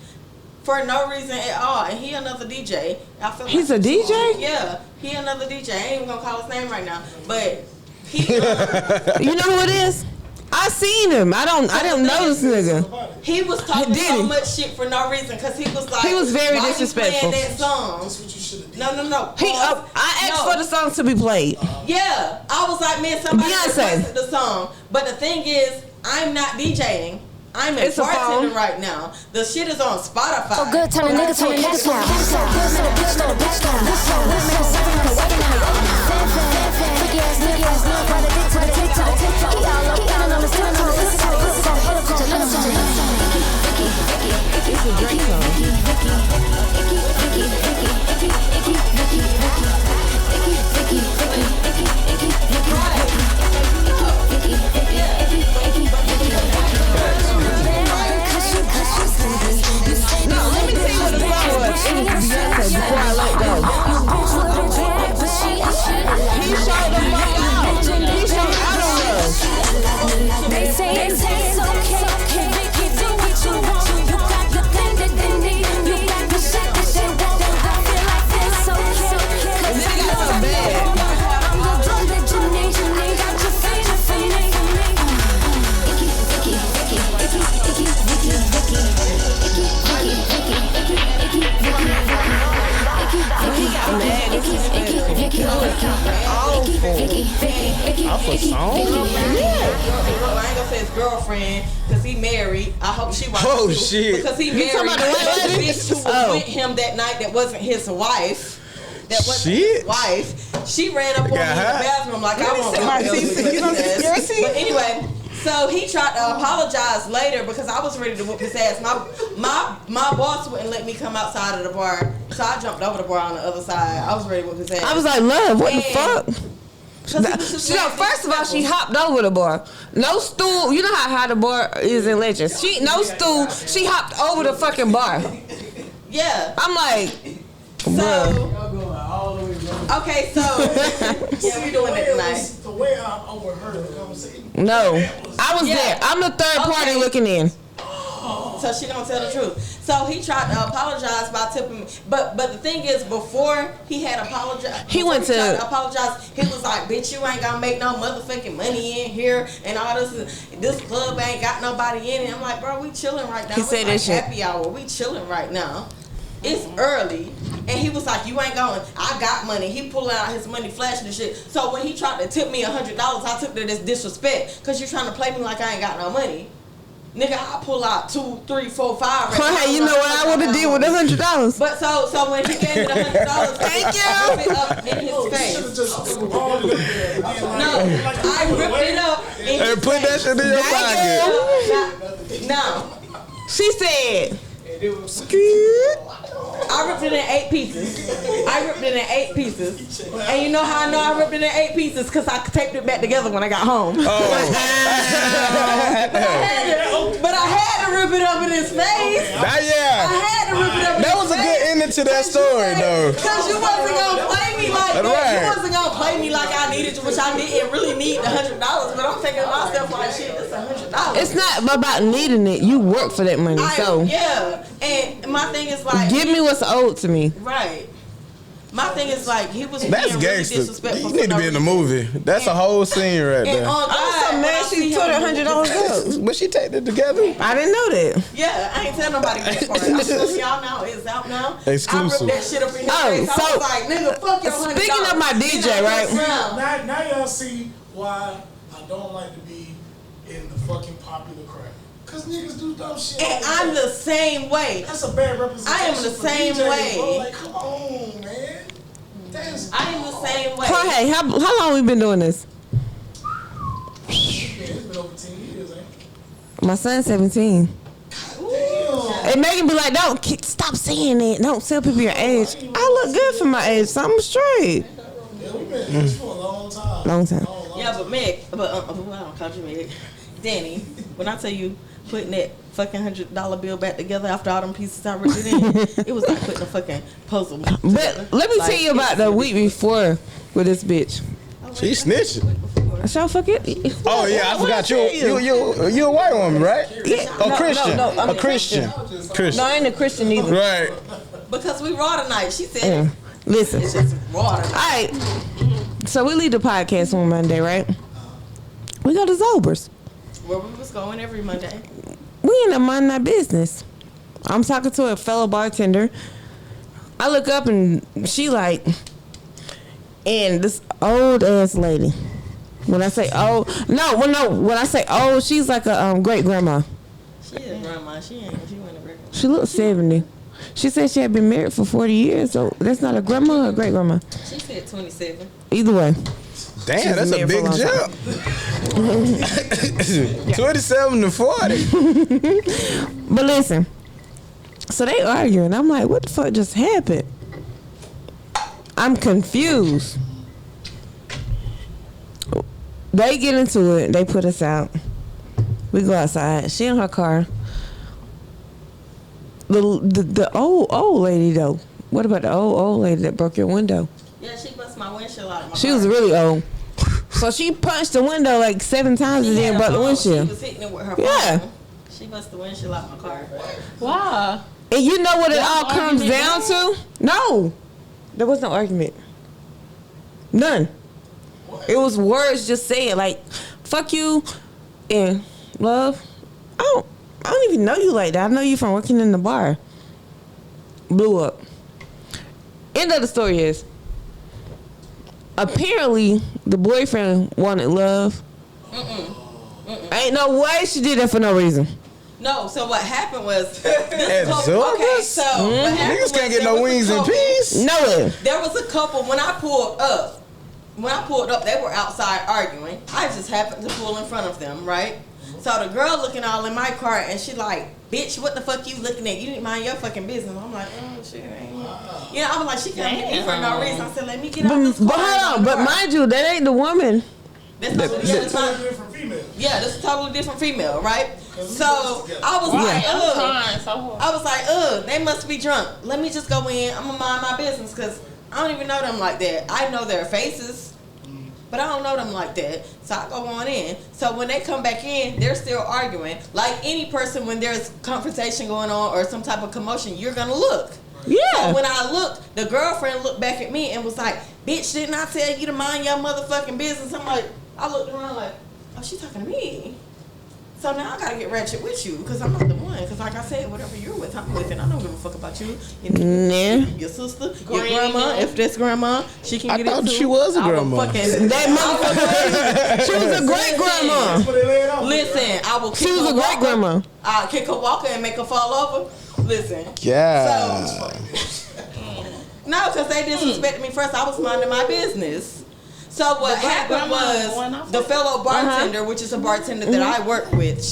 For no reason at all. And he another DJ. I feel like he's a DJ? Yeah, he another DJ. I ain't even gonna call his name right now. But he you know who it is? I seen him. I didn't know this nigga. He was talking so much shit for no reason because he was like, he was very why disrespectful. You playing that song? That's what you should have No. done. I asked for the song to be played. Yeah, I was like, man, somebody requested the song. But the thing is, I'm not DJing. I'm a bartender right now. The shit is on Spotify. So good, turn a nigga to a cash cow. They say it's okay. Do what you want. You got the thing that they need. You got the shit that they want. I feel like it's okay. Cause I know I'm the drug that you need. Got you feeling. Off a song? I ain't gonna say his girlfriend because he married. I hope she watches. Oh shit! Because he married the bitch who was with him that night that wasn't his wife. That wasn't his wife. She ran up on me in the bathroom like I won't. But anyway, So he tried to apologize later because I was ready to whoop his ass. My boss wouldn't let me come outside of the bar, so I jumped over the bar on the other side. I was ready to whoop his ass. I was like, love, what the fuck? First of all, she hopped over the bar. No stool. You know how high the bar is in Legends. No stool. She hopped over the fucking bar. Yeah. I'm like, okay, so yeah, we doing it tonight. The way I overheard the conversation. No, I was there. I'm the third party looking in. So she don't tell the truth. So he tried to apologize by tipping me. But the thing is, before he had apologized, he tried to apologize. He was like, "Bitch, you ain't gonna make no motherfucking money in here, and all this. This club ain't got nobody in it." I'm like, "Bro, we chilling right now. He said that shit. Happy hour. We chilling right now. It's early." And he was like, "You ain't going. I got money." He pulling out his money, flashing and shit. So when he tried to tip me $100, I took that as disrespect because you're trying to play me like I ain't got no money. Nigga, I pull out 2, 3, 4, 5. Hey, you know what I would have did with $100? But so when he gave me the $100, thank you. I ripped it up in his face. No, I ripped it up in his face. And put that shit in your pocket. No. She said, I ripped it in 8 pieces. And you know how I know I ripped it in 8 pieces? Because I taped it back together when I got home. But I had to rip it up in his face. I had to rip it up in his face. That was a good ending to that story, though. Because you wasn't going to play me like that. You wasn't going to play me like I needed you, which I didn't really need the $100. But I'm thinking to myself like, shit, it's $100. it's not about needing it. You work for that money. Yeah. And my thing is like, give me what's owed to me. Right. My thing is like, he was that's being gangster. really disrespectful. You need to be in the movie. That's a whole scene right there. I'm so mad she put $100 up. But she take it together. I didn't know that. Yeah, I ain't tell nobody that part. I'm telling y'all now, it's out now. Exclusive. I ripped that shit up in his face. So, I was like, nigga, fuck your $100. Speaking of my DJ, right? Now y'all see why I don't like to be in the fucking popular crowd. Cause niggas do dumb shit. And I'm the same way. That's a bad representation. I am the same way. Bro. Like, come on, man. I am the same way. Hey, how long we been doing this? It's been over 10 years, ain't it? My son's 17. Damn. And Megan be like, don't stop saying it. Don't tell people your age. I look good for my age, so I'm straight. Yeah, we've been in this for a long time. Yeah, but Meg, I don't call you Meg. Danny, when I tell you putting that fucking $100 bill back together after all them pieces I ripped it in, it was like putting a fucking puzzle. But let me tell you about the week before with this bitch. She snitching. Shall I forget? Oh yeah, I forgot you a white woman, right? Yeah. A Christian. No, I'm a Christian. No, I ain't a Christian either. Right. Because we raw tonight. She said Listen. it's just raw tonight. All right. So we leave the podcast on Monday, right? We go to Zober's. Where we was going every Monday. We in a mind my business. I'm talking to a fellow bartender. I look up and she like, and this old ass lady. When I say old, when I say old, she's like a great grandma. She is grandma. She wasn't a grandma. She looks 70. She said she had been married for 40 years, so that's not a grandma or a great grandma. She said 27. Either way. Damn, that's a big jump. 27 to 40. But listen, so they arguing. I'm like, what the fuck just happened? I'm confused. They get into it. They put us out. We go outside. She in her car. The old lady though. What about the old lady that broke your window? Yeah, she bust my windshield out of my She car. was really old. So she punched the window like 7 times and then broke the windshield. She was hitting it with her phone. Yeah. She bust the windshield out of my car. Wow. And you know what it all comes down to? No. There was no argument. None. It was words just said like, fuck you and love. I don't even know you like that. I know you from working in the bar. Blew up. End of the story is, apparently the boyfriend wanted love. Ain't no way she did that for no reason. No, so what happened was Niggas can't get no wings in peace. No. There was a couple when I pulled up. when I pulled up, they were outside arguing. I just happened to pull in front of them, right? So the girl looking all in my car, and she like, bitch, what the fuck you looking at? You didn't mind your fucking business. I'm like, oh shit, ain't. You know, I was like, she can't hit me for no reason. I said, let me get out this car. But hold on, but mind you, that ain't the woman. That's totally different female. Yeah, this is a totally different female, right? So I was like, they must be drunk. Let me just go in. I'm gonna mind my business because I don't even know them like that. I know their faces, but I don't know them like that. So I go on in. So when they come back in, they're still arguing. Like any person, when there's confrontation going on or some type of commotion, you're gonna look. Yeah. So when I looked, the girlfriend looked back at me and was like, bitch, didn't I tell you to mind your motherfucking business? I'm like, I looked around like, oh, she talking to me. So now I gotta get ratchet with you because I'm not the one. Because like I said, whatever you're with, I'm with, and I don't give a fuck about you. Your sister, your grandma. If that's grandma, she can get it too. I thought she was a grandma. That motherfucker. She was a great grandma. Listen, I will. She was a great grandma. I'll kick her walker and make her fall over. Listen. Yeah. So, no, because they disrespected me first. I was minding my business. So what happened was the fellow bartender, which is a bartender that I work with,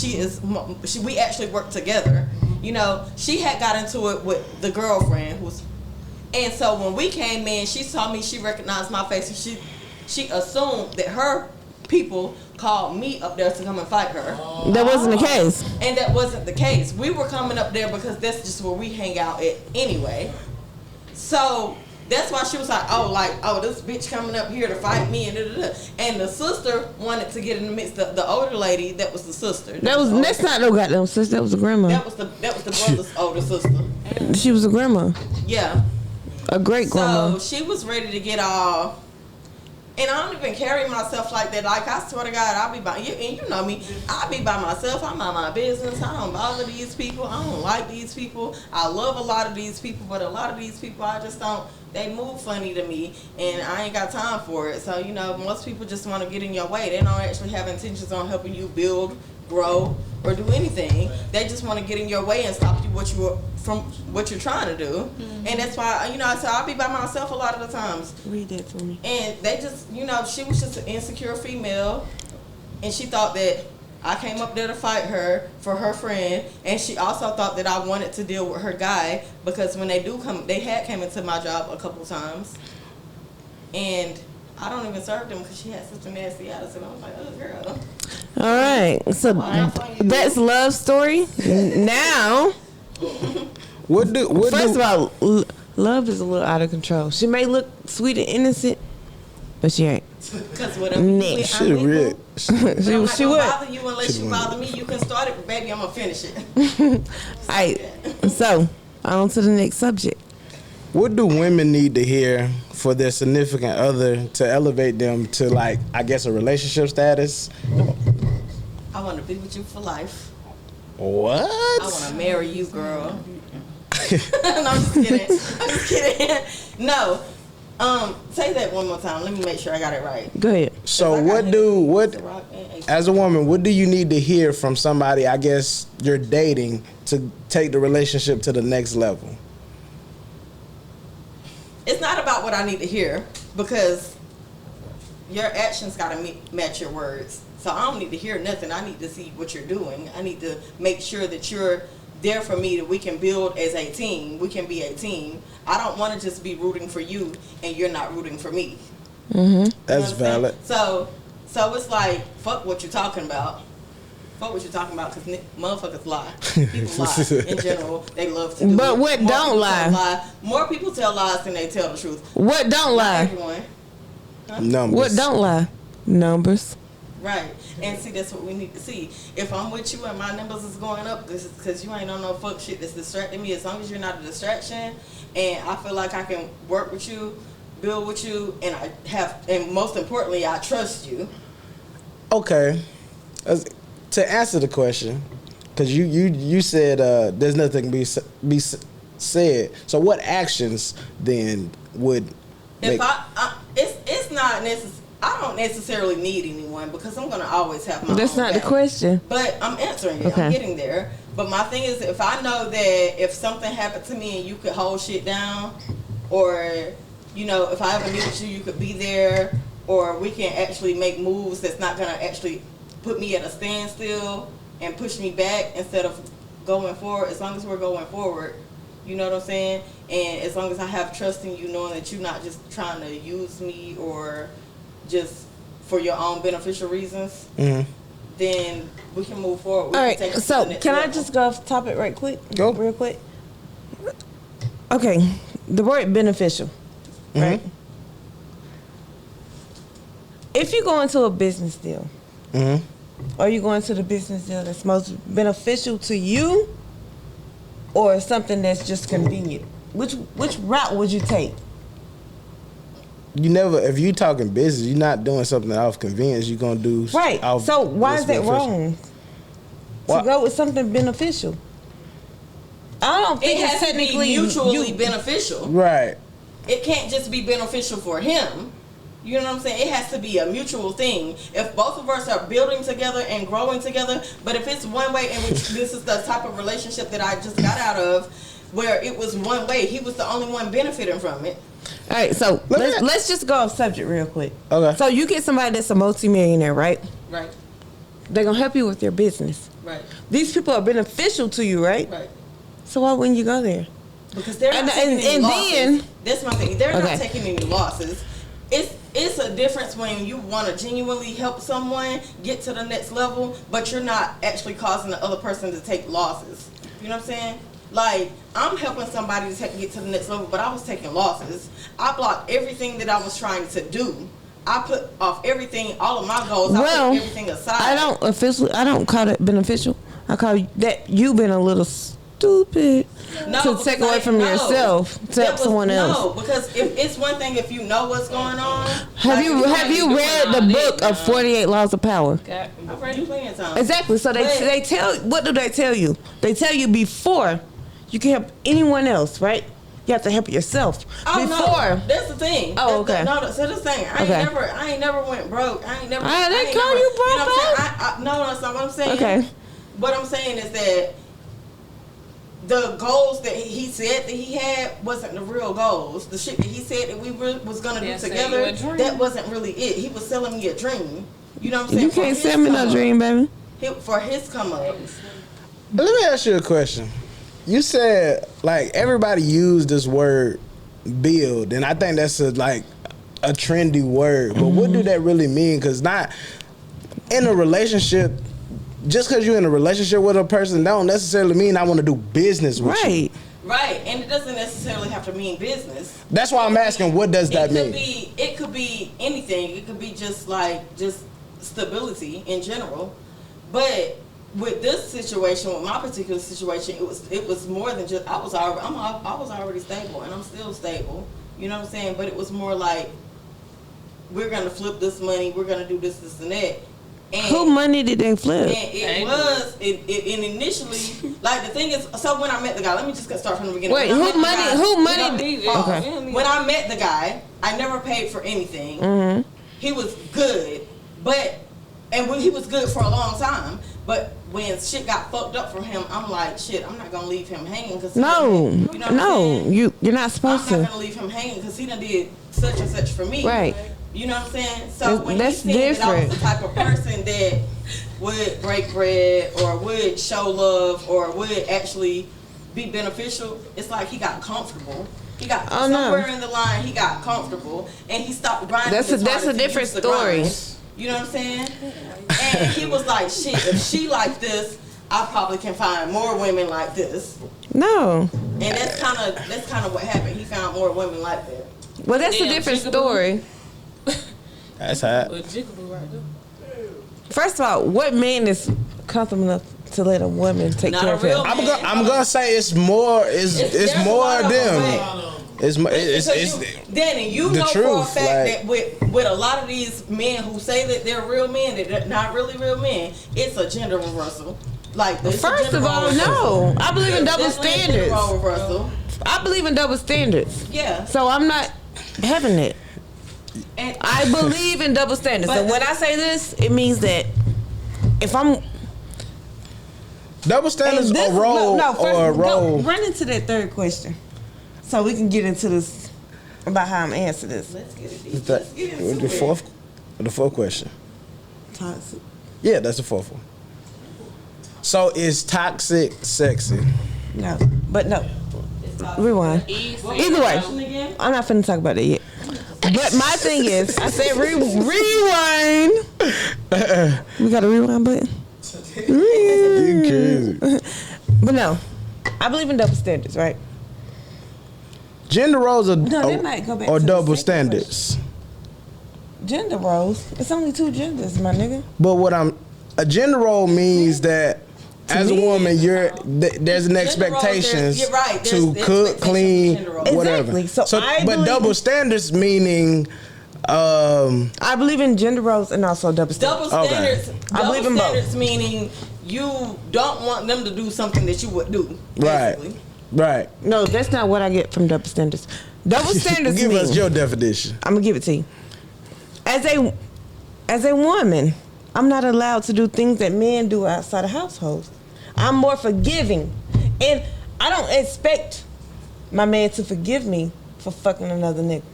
we actually work together. You know, she had got into it with the girlfriend and so when we came in, she saw me, she recognized my face, and she assumed that her people called me up there to come and fight her. That wasn't the case. And that wasn't the case. We were coming up there because that's just where we hang out at anyway. So that's why she was like, oh, this bitch coming up here to fight me, and da-da-da. And the sister wanted to get in the midst. The older lady, that was the sister. That's not no goddamn sister. That was the grandma. That was the brother's older sister. She was a grandma. Yeah. A great grandma. So she was ready to get all. And I don't even carry myself like that. Like, I swear to God, I'll be by you, and you know me. I'll be by myself. I mind my business. I don't bother these people. I don't like these people. I love a lot of these people, but a lot of these people, I just don't. They move funny to me, and I ain't got time for it. So, you know, most people just want to get in your way. They don't actually have intentions on helping you build, grow, or do anything. They just want to get in your way and stop you from what you're trying to do. Mm-hmm. And that's why, you know, so I'll be by myself a lot of the times. Read that for me. And they just, you know, she was just an insecure female, and she thought that I came up there to fight her for her friend, and she also thought that I wanted to deal with her guy because when they do come, they had came into my job a couple times, and I don't even serve them because she had such a nasty attitude. I was like, oh, girl. All right, so that's love story. Now, first of all, love is a little out of control. She may look sweet and innocent, but she ain't. Because whatever you she would. She would bother you unless you bother me. You can start it, but baby, I'm gonna finish it. All right. So on to the next subject. What do women need to hear for their significant other to elevate them to, like, I guess, a relationship status? I want to be with you for life. What? I want to marry you, girl. No, I'm just kidding. No. Say that one more time. Let me make sure I got it right. Go ahead. So as a woman, what do you need to hear from somebody, I guess, you're dating to take the relationship to the next level? It's not about what I need to hear because your actions got to match your words. So I don't need to hear nothing. I need to see what you're doing. I need to make sure that you're there for me, that we can build as a team. We can be a team. I don't want to just be rooting for you and you're not rooting for me. Mm-hmm. That's valid. So it's like, fuck what you're talking about. Fuck what you're talking about, because motherfuckers lie. People lie in general. They love to do But it. what don't lie? More people tell lies than they tell the truth. What don't lie? Everyone. Huh? Numbers. What don't lie? Numbers. Right. And see, that's what we need to see. If I'm with you and my numbers is going up, this is because you ain't on no fuck shit that's distracting me. As long as you're not a distraction, and I feel like I can work with you, build with you, and most importantly, I trust you. Okay. To answer the question, because you said there's nothing be said. So what actions then would? If it's not necessary. I don't necessarily need anyone because I'm gonna always have my. That's own not back. the question. But I'm answering it. Okay. I'm getting there. But my thing is, if I know that if something happened to me and you could hold shit down, or if I ever needed you, you could be there, or we can actually make moves that's not gonna actually put me at a standstill and push me back instead of going forward. As long as we're going forward, you know what I'm saying? And as long as I have trust in you, knowing that you're not just trying to use me or just for your own beneficial reasons, then we can move forward. All right, so can I just go off topic real quick? Okay, the word beneficial, right? If you go into a business deal, or you go into the business deal that's most beneficial to you, or something that's just convenient, which route would you take? You never, if you talking business, you're not doing something out of convenience. You're gonna do right. So why is that wrong? To go with something beneficial. I don't think it has to be mutually beneficial. Right. It can't just be beneficial for him. You know what I'm saying? It has to be a mutual thing. If both of us are building together and growing together, but if it's one way, and this is the type of relationship that I just got out of, where it was one way, he was the only one benefiting from it. All right, so let's just go off subject real quick. Okay. So you get somebody that's a multimillionaire, right? Right. They're gonna help you with your business. Right. These people are beneficial to you, right? Right. So why wouldn't you go there? Because they're not taking any losses. Then that's my thing. They're not taking any losses. It's a difference when you want to genuinely help someone get to the next level, but you're not actually causing the other person to take losses. You know what I'm saying? Like, I'm helping somebody to get to the next level, but I was taking losses. I blocked everything that I was trying to do. I put off everything, all of my goals. I put everything aside. I don't call it beneficial. I call that you been a little stupid to take away from yourself to help someone else. No, because if it's one thing if you know what's going on. Have you read the book of 48 Laws of Power? I've read it plenty of times. Exactly. So they tell, what do they tell you? They tell you before you can help anyone else, right? You have to help yourself. Oh, before. No, that's the thing. Oh, okay. So this thing, I ain't never went broke. I ain't never. They call you broke. You know what I'm saying? No, that's not what I'm saying. Okay. What I'm saying is that the goals that he said that he had wasn't the real goals. The shit that he said that we was gonna do together, that wasn't really it. He was selling me a dream. You know what I'm saying? You can't sell me no dream, baby. For his come up. Let me ask you a question. You said, like, everybody used this word build, and I think that's a trendy word. But what do that really mean? Because not in a relationship, just because you're in a relationship with a person, don't necessarily mean I want to do business with you. Right, and it doesn't necessarily have to mean business. That's why I'm asking, what does that mean? It could be anything. It could be just stability in general. But with this situation, with my particular situation, it was more than just I was already stable, and I'm still stable. You know what I'm saying? But it was more like, we're gonna flip this money, we're gonna do this, and that. And who money did they flip? And it initially, like, the thing is, so when I met the guy, let me just start from the beginning. Wait, who money? Okay. When I met the guy, I never paid for anything. Mm-hmm. He was good, he was good for a long time. But when shit got fucked up for him, I'm like, shit, I'm not gonna leave him hanging. Cause you're not supposed to. I'm not gonna leave him hanging because he done did such and such for me. Right. You know what I'm saying? So when that's he said that I was different. the type of person that would break bread or would show love or would actually be beneficial, it's like he got comfortable. He got somewhere in the line, he got comfortable, and he stopped grinding. That's a different story. You know what I'm saying? And he was like, shit, if she like this, I probably can find more women like this. No. And that's kind of what happened. He found more women like that. Well, that's a different story. That's hot. First of all, what man is comfortable enough to let a woman take care of him? I'm gonna say it's more of them. Danny, you know for a fact that with a lot of these men who say that they're real men, that they're not really real men, it's a gender reversal. Like, first of all, no, I believe in double standards. I believe in double standards. Yeah. So I'm not having it. And I believe in double standards. And when I say this, it means that if I'm double standards or role. Run into that third question, so we can get into this about how I'm answering this. Let's get it. The fourth. The fourth question. Toxic. Yeah, that's the fourth one. So is toxic sexy? No, but no. Rewind. Either way, I'm not finna talk about that yet. But my thing is, I said rewind. We got a rewind button. You crazy. But no, I believe in double standards, right? Gender roles might go back or to the double second standards. Gender roles. It's only 2 genders, my nigga. But a gender role means that as a woman, there's an expectations to cook, clean, whatever. Exactly. So but double standards meaning. I believe in gender roles and also double standards. Double standards. I believe in both. Meaning you don't want them to do something that you would do. Basically. Right. No, that's not what I get from double standards. Double standards Give mean, us your definition. I'm gonna give it to you. As a woman, I'm not allowed to do things that men do outside of households. I'm more forgiving, and I don't expect my man to forgive me for fucking another nigga.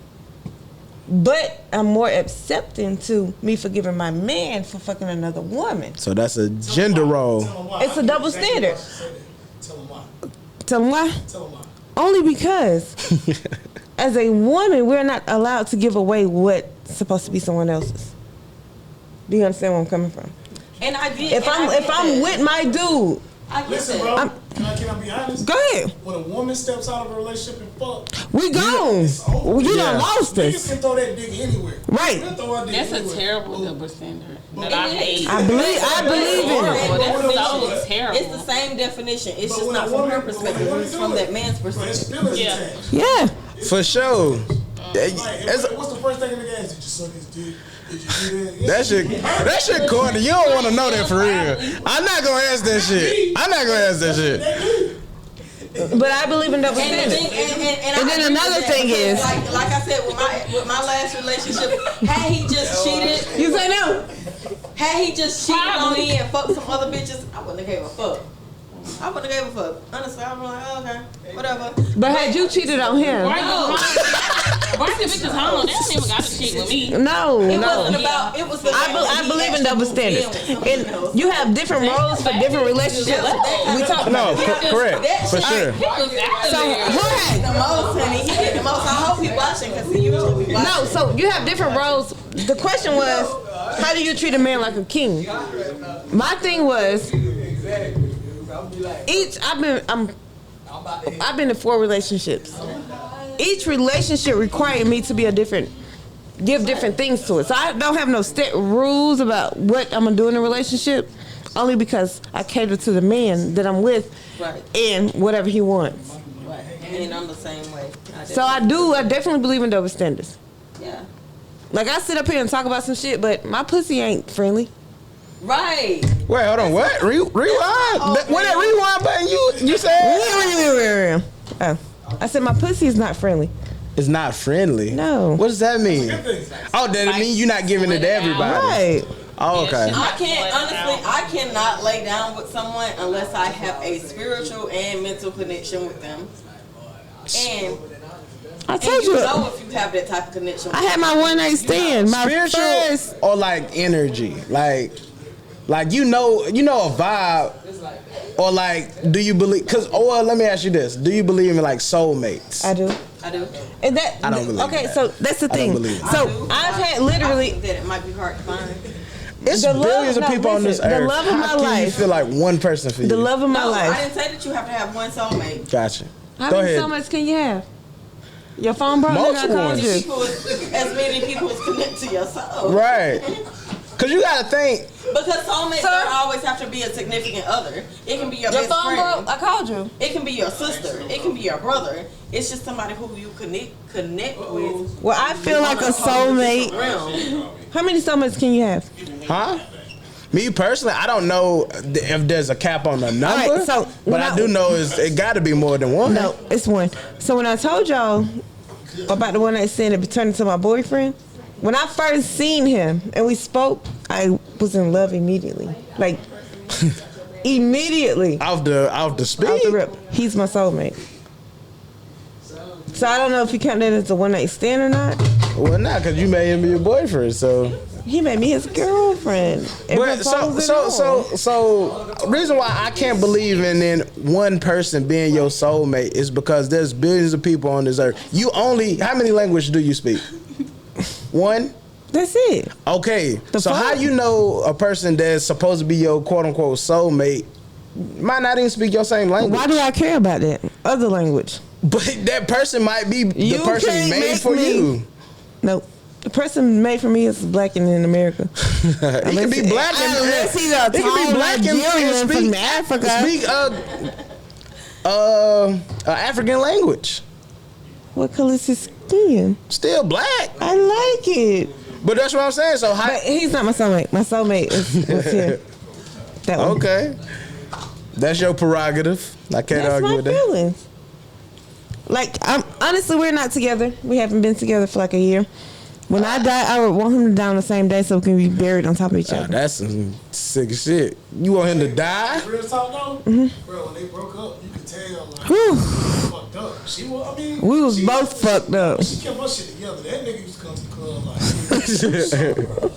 But I'm more accepting to me forgiving my man for fucking another woman. So that's a gender role. It's a double standard. Tell them why. Tell them why? Tell them why. Only because as a woman, we're not allowed to give away what's supposed to be someone else's. Do you understand where I'm coming from? And I did. If I'm with my dude, Listen, bro. Can I be honest? Go ahead. When a woman steps out of a relationship and fuck, we gone. You done lost niggas us. can throw that dick anywhere. Right. That's a terrible double standard that I hate. I believe in it. That's so terrible. It's the same definition. It's just not from her perspective. It's from that man's perspective. Yeah. For sure. What's the first thing in the gas? Did you suck his dick? Did you do that? That shit corny. You don't want to know that for real. I'm not gonna ask that shit. But I believe in double standards. And then another thing is, like I said, with my last relationship, had he just cheated, you say no. Had he just cheated on me and fucked some other bitches, I wouldn't have gave a fuck. Honestly, I'm like, oh, okay, whatever. But had you cheated on him? Why the bitches home? They don't even got to cheat with me. No. It wasn't about. It was. I believe in double standards, and you have different roles for different relationships. We talk about correct for sure. So right. The most, honey. He did the most. I hope he watching because he usually be watching. No, so you have different roles. The question was, how do you treat a man like a king? My thing was, I've been in 4 relationships. Each relationship required me to be give different things to it. So I don't have no set rules about what I'm gonna do in a relationship, only because I cater to the man that I'm with, and whatever he wants. Right, and I'm the same way. So I definitely believe in double standards. Yeah. Like I sit up here and talk about some shit, but my pussy ain't friendly. Right. Wait, hold on. What? Rewind? What that rewind button you said? Oh. I said my pussy is not friendly. It's not friendly? No. What does that mean? Oh, that mean you're not giving it to everybody. Right. Oh, okay. I cannot lay down with someone unless I have a spiritual and mental connection with them. And I told you. Know if you have that type of connection. I had my one night stand. My spiritual first, or like energy, like you know a vibe, or like do you believe? Let me ask you this: do you believe in like soulmates? I do. And that I don't believe. Okay, that. So that's the thing. So I've had literally. I think that it might be hard to find. It's billions of people on this earth. The love of my life. You feel like one person for you. The love of my life. I didn't say that you have to have one soulmate. Gotcha. How Go many ahead. soulmates can you have? Your phone broke. Multiple I called you. As many people as connect to your soul. Right. Cause you gotta think. Because soulmates don't always have to be a significant other. It can be your best phone friend. broke. I called you. It can be your sister. It can be your brother. It's just somebody who you connect with. Well, I feel like a soulmate. How many soulmates can you have? Huh? Me personally, I don't know if there's a cap on the number. Right, so but I do know it got to be more than one. No, it's one. So when I told y'all about the one I said it turned into my boyfriend, when I first seen him and we spoke, I was in love immediately. Like immediately. Off the speed. Off the rip. He's my soulmate. So I don't know if you count that as a one night stand or not. Well, not because you made him be your boyfriend. So He made me his girlfriend. But so reason why I can't believe in one person being your soulmate is because there's billions of people on this earth. How many languages do you speak? One? That's it. Okay. How you know a person that's supposed to be your quote unquote soulmate might not even speak your same language? Why do I care about that other language? But that person might be the person made for you. Nope. The person made for me is black and in America. He can be black and unless he's a tall Nigerian from Africa. Speak African language. What color is his skin? Still black. I like it. But that's what I'm saying. So but he's not my soulmate. My soulmate was here. That one. Okay. That's your prerogative. I can't argue with that. That's my feelings. Like, honestly, we're not together. We haven't been together for like a year. When I die, I would want him to die on the same day so we can be buried on top of each other. That's some sick shit. You want him to die? Real talk though? Bro, when they broke up, you could tell like fucked up. We was both fucked up. She kept her shit together. That nigga used to come to the club like damn, bro.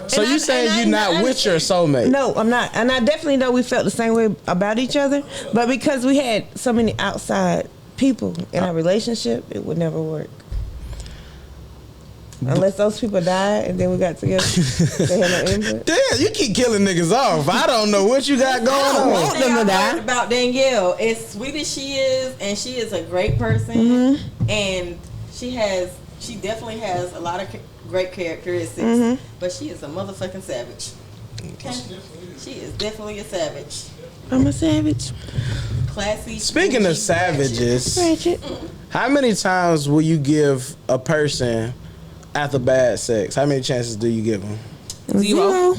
So you saying you're not with your soulmate? No, I'm not. And I definitely know we felt the same way about each other. But because we had so many outside people in our relationship, it would never work. Unless those people died and then we got together. They had no input. Damn, you keep killing niggas off. I don't know what you got going on. I want them to die. About Danielle, as sweet as she is, and she is a great person, and she definitely has a lot of great characteristics, but she is a motherfucking savage. Okay? She is definitely a savage. I'm a savage. Classy. Speaking of savages, how many times will you give a person after bad sex? How many chances do you give them? 0.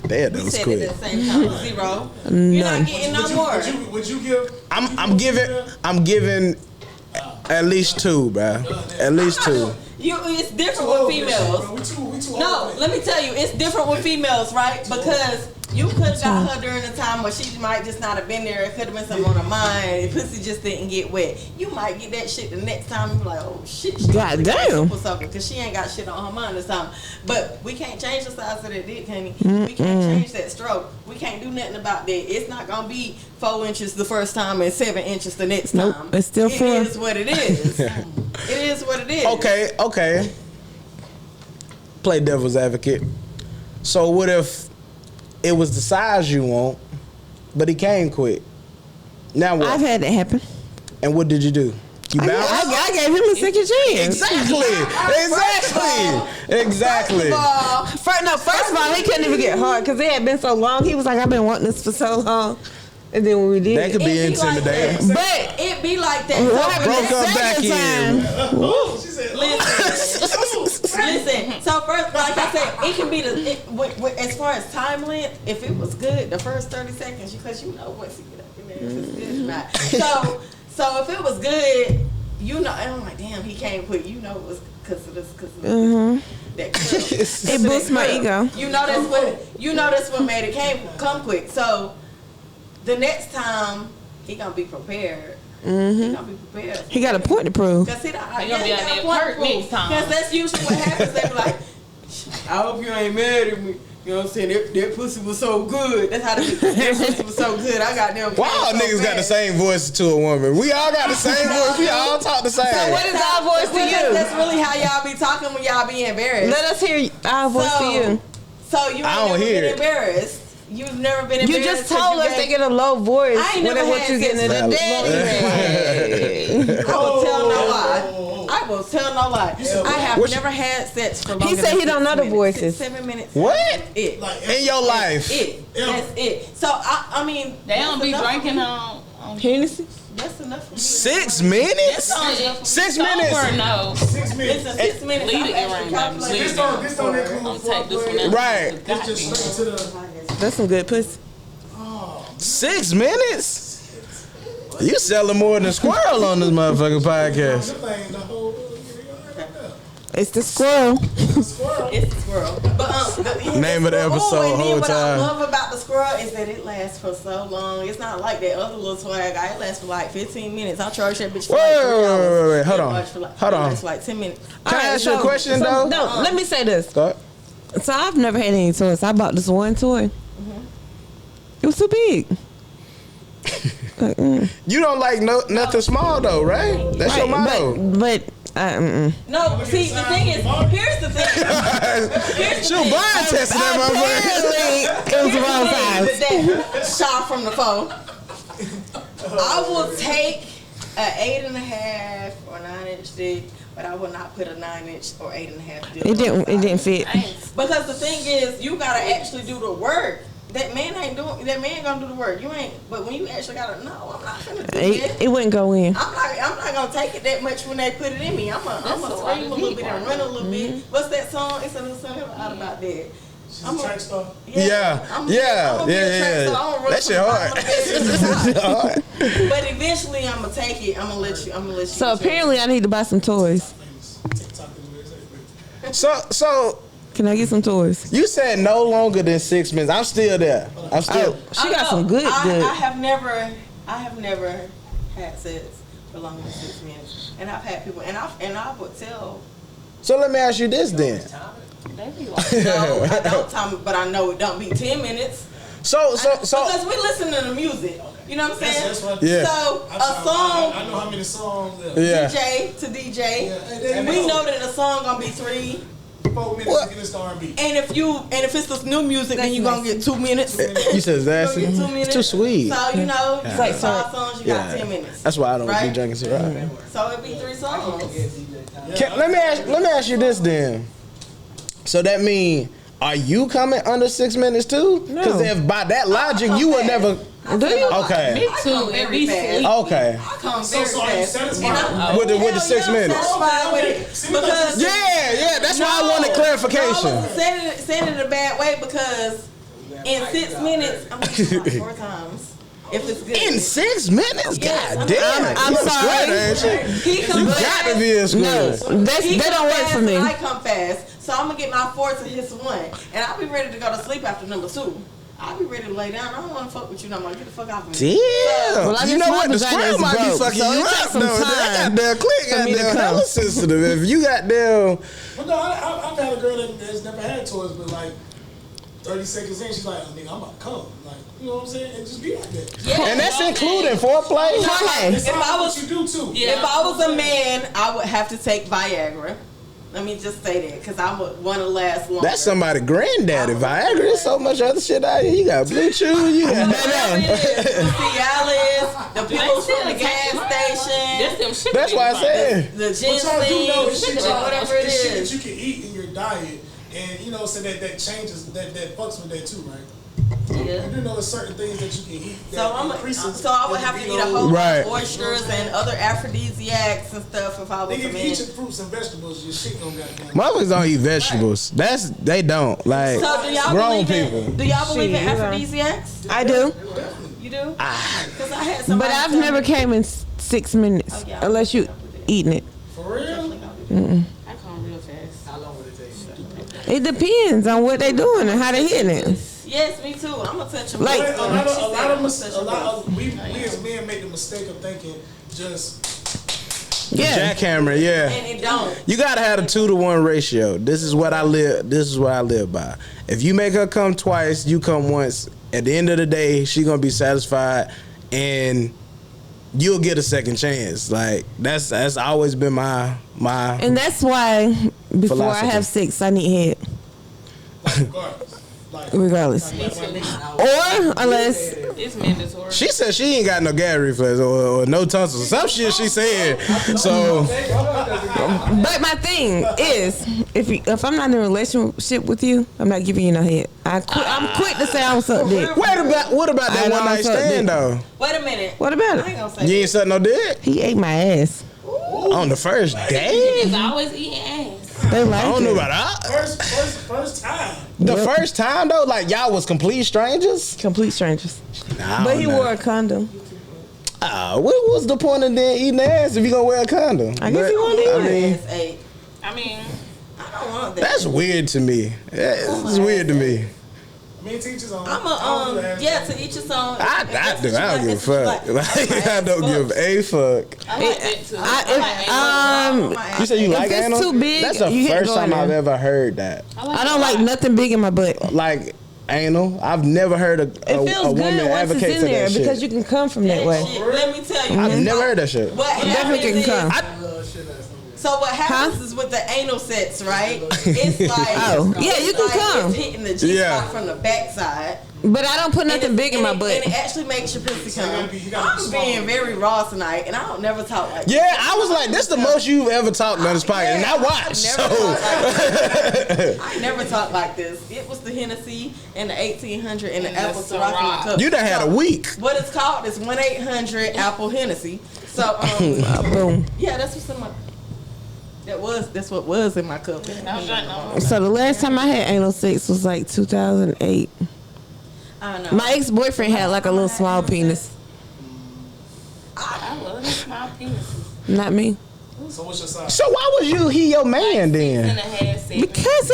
Damn, that was quick. At the same time, 0. You're not getting no more. Would you give? I'm giving at least 2, bro. At least 2. It's different with females. No, let me tell you, it's different with females, right? Because you could have got her during a time where she might just not have been there. It could have been something on her mind. Pussy just didn't get wet. You might get that shit the next time and be like, oh shit, she goddamn, because she ain't got shit on her mind this time. But we can't change the size of that dick, honey. We can't change that stroke. We can't do nothing about that. It's not gonna be 4 inches the first time and 7 inches the next time. Nope, it's still 4. It is what it is. It is what it is. Okay. Play devil's advocate. So what if it was the size you want, but he came quick? Now what? I've had that happen. And what did you do? You bounced? I gave him a second chance. Exactly. First of all, he couldn't even get hard because it had been so long. He was like, I've been wanting this for so long. And then when we did, that could be intimidating. But it be like that. Broke up back in. Listen. So first, like I said, it can be as far as time length. If it was good, the first 30 seconds, because you know once you get up in there, if it's good or not. So if it was good, you know, and I'm like, damn, he came quick. You know, it was because of this, that girl. It boosts my ego. You know that's what made it come quick. So the next time he gonna be prepared. He gonna be prepared. He got a point to prove. Cause he gonna be on that perk next time. Cause that's usually what happens. They be like, I hope you ain't mad at me. You know what I'm saying? That pussy was so good. That's how that pussy was so good. I got them. Wow, niggas got the same voice to a woman. We all got the same voice. We all talk the same. So what is our voice to you? That's really how y'all be talking when y'all be embarrassed. Let us hear our voice to you. So you ain't never been embarrassed. You've never been embarrassed. You just told us they get a low voice. I ain't never what you getting in the daddy. I will tell no lie. I will tell no lie. I have never had sex for longer. He said he don't know the voices. 7 minutes. What? It. In your life? That's it. So I mean, they don't be drinking on Hennessy. That's enough for me. 6 minutes? 6 minutes? No. 6 minutes. 6 minutes. Lead it around. This don't include foreplay. Right. It's just straight to the. That's some good pussy. 6 minutes? You selling more than a squirrel on this motherfucking podcast. It's the squirrel. It's the squirrel. But name of the episode whole what time. I love about the squirrel Squirrel is that it lasts for so long. It's not like that other little toy I got. It lasts for like 15 minutes. I charge that bitch for like $3. Wait. Hold on. Hold on. It's like 10 minutes. Can I ask you a question, though? No, let me say this. Go ahead. So I've never had any toys. I bought this one toy. It was too big. You don't like nothing small, though, right? That's your motto. But No, see, the thing is, here's the thing. She was blind testing that motherfucker. it was the wrong size. With that shot from the phone. I will take an 8.5 or 9-inch dick, but I will not put a 9-inch or 8.5 dick. It didn't fit. Because the thing is, you gotta actually do the work. That man gonna do the work. You ain't. But when you actually gotta, no, I'm not gonna do that. It wouldn't go in. I'm not gonna take it that much when they put it in me. I'm gonna scream a little bit and run a little bit. What's that song? It's a new song out about that. I'm a track star. Yeah. That shit hard. But eventually, I'm gonna take it. I'm gonna let you. So apparently, I need to buy some toys. So. Can I get some toys? You said no longer than 6 minutes. I'm still there. She got some good. I have never had sex for longer than 6 minutes, and I've had people, and I would tell. So let me ask you this then. No, I don't time, but I know it don't be 10 minutes. So because we listen to the music. You know what I'm saying? Yeah. So a song. I know how many songs. Yeah. DJ to DJ. Yeah. We know that a song gonna be 3. 4 minutes to get this R&B. And if it's this new music, then you gonna get 2 minutes. You said that's you 2 minutes. It's too sweet. So you know, it's like 5 songs. You got 10 minutes. That's why I don't be drinking Ciroc. So it'd be 3 songs. Let me ask you this then. So that mean, are you coming under 6 minutes too? Because if by that logic you would never. Do you? Okay. Me too. And be sweet. Okay. I come very fast. With the 6 minutes. Because yeah. That's why I wanted clarification. I wasn't saying it in a bad way because in 6 minutes I'm gonna do like 4 times. If it's good. In 6 minutes? Yes. God damn. I'm sorry. You got to be in school. No, that don't work for me. I come fast, so I'm gonna get my 4 to his 1, and I'll be ready to go to sleep after number 2. I'll be ready to lay down. I don't want to fuck with you no more. Get the fuck off of me. Damn. Well, you know what? The squirrel might be fucking you up, though. That goddamn click goddamn hella sensitive. If you got them. Well, no, I've had a girl that's never had toys, but like 30 seconds in, she's like, oh, nigga, I'm about to come. Like, you know what I'm saying? And just be like that. Yeah. And that's including foreplay? It's all what you do, too. Yeah. If I was a man, I would have to take Viagra. Let me just say that, because I would want to last longer. That's somebody's granddaddy. Viagra. There's so much other shit out here. You got Blue Chew. You got Cialis, the pills from the gas station. That's why I said. The But y'all do know it's ginseng, shit, whatever it it's shit is. that you can eat in your diet, and you know, so that changes, that fucks with that too, right? Yeah. You do know there's certain things that you can eat. So I would have to eat a whole lot of oysters and other aphrodisiacs and stuff if I was Nigga, a if man. you eat your fruits and vegetables, your shit gonna goddamn. Motherfuckers don't eat vegetables. They don't. Like, So do y'all grown believe people. do y'all believe in aphrodisiacs? I do. You do? Because I had somebody. But I've never came in 6 minutes unless you eating it. For real? I come real fast. How long would it take? It depends on what they doing and how they hitting it. Yes, me too. I'm gonna touch them. Like- A lot of we as men make the mistake of thinking just Jackhammer, yeah. And it don't. You gotta have a 2-to-1 ratio. This is what I live by. If you make her come twice, you come once. At the end of the day, she gonna be satisfied, and you'll get a second chance. Like that's always been my. And that's why before philosophy. I have sex, I need head. Regardless. Or unless It's mandatory. She said she ain't got no gas reflex or no tonsils. Some shit she said. So, but my thing is, if I'm not in a relationship with you, I'm not giving you no head. I'm quick to say I'm suck dick. what about that one night stand though? Wait a minute. What about I ain't it? gonna say You ain't suck no dick He ate my ass. on the first day. Niggas always eating ass. They like I don't know it. about that. first time. The first time though, like y'all was complete strangers. Complete strangers. Nah, But he wore a condom. What was the point of then eating ass if you gonna wear a condom? I guess he wanted to I mean, I mean, I don't want that. that's weird to me. It's weird to me. Me and teachers on. To each his own. I don't give a fuck. Like, I don't give a fuck. I like that too. You say you like it's anal? too big, That's the you first time there. I've ever heard that. I don't like nothing big in my butt. Like anal, I've never heard It a feels woman good once it's advocate in for there that shit. because you can come from that way. Let me tell you. I've never heard that shit. What Definitely happens can is, come. so what happens is with the anal sex, right? It's like, yeah, you can come. It's hitting the G spot from the backside. But I don't put nothing big in my butt. And it actually makes your pussy come. I'm being very raw tonight, and I don't never talk like Yeah, I was like, this the most you've ever talked on this podcast, and I watched. So I never talked like this. It was the Hennessy and the 1800 and the apple Ciroc in my cup. You done had a week. What it's called is 1-800 Apple Hennessy. So Boom. yeah, that's what's in my. That's what was in my cup. So the last time I had anal sex was like 2008. I don't know. My ex-boyfriend had like a little small penis. I love small penises. Not me. So what's your size? So why was he your man then? 6.5, Because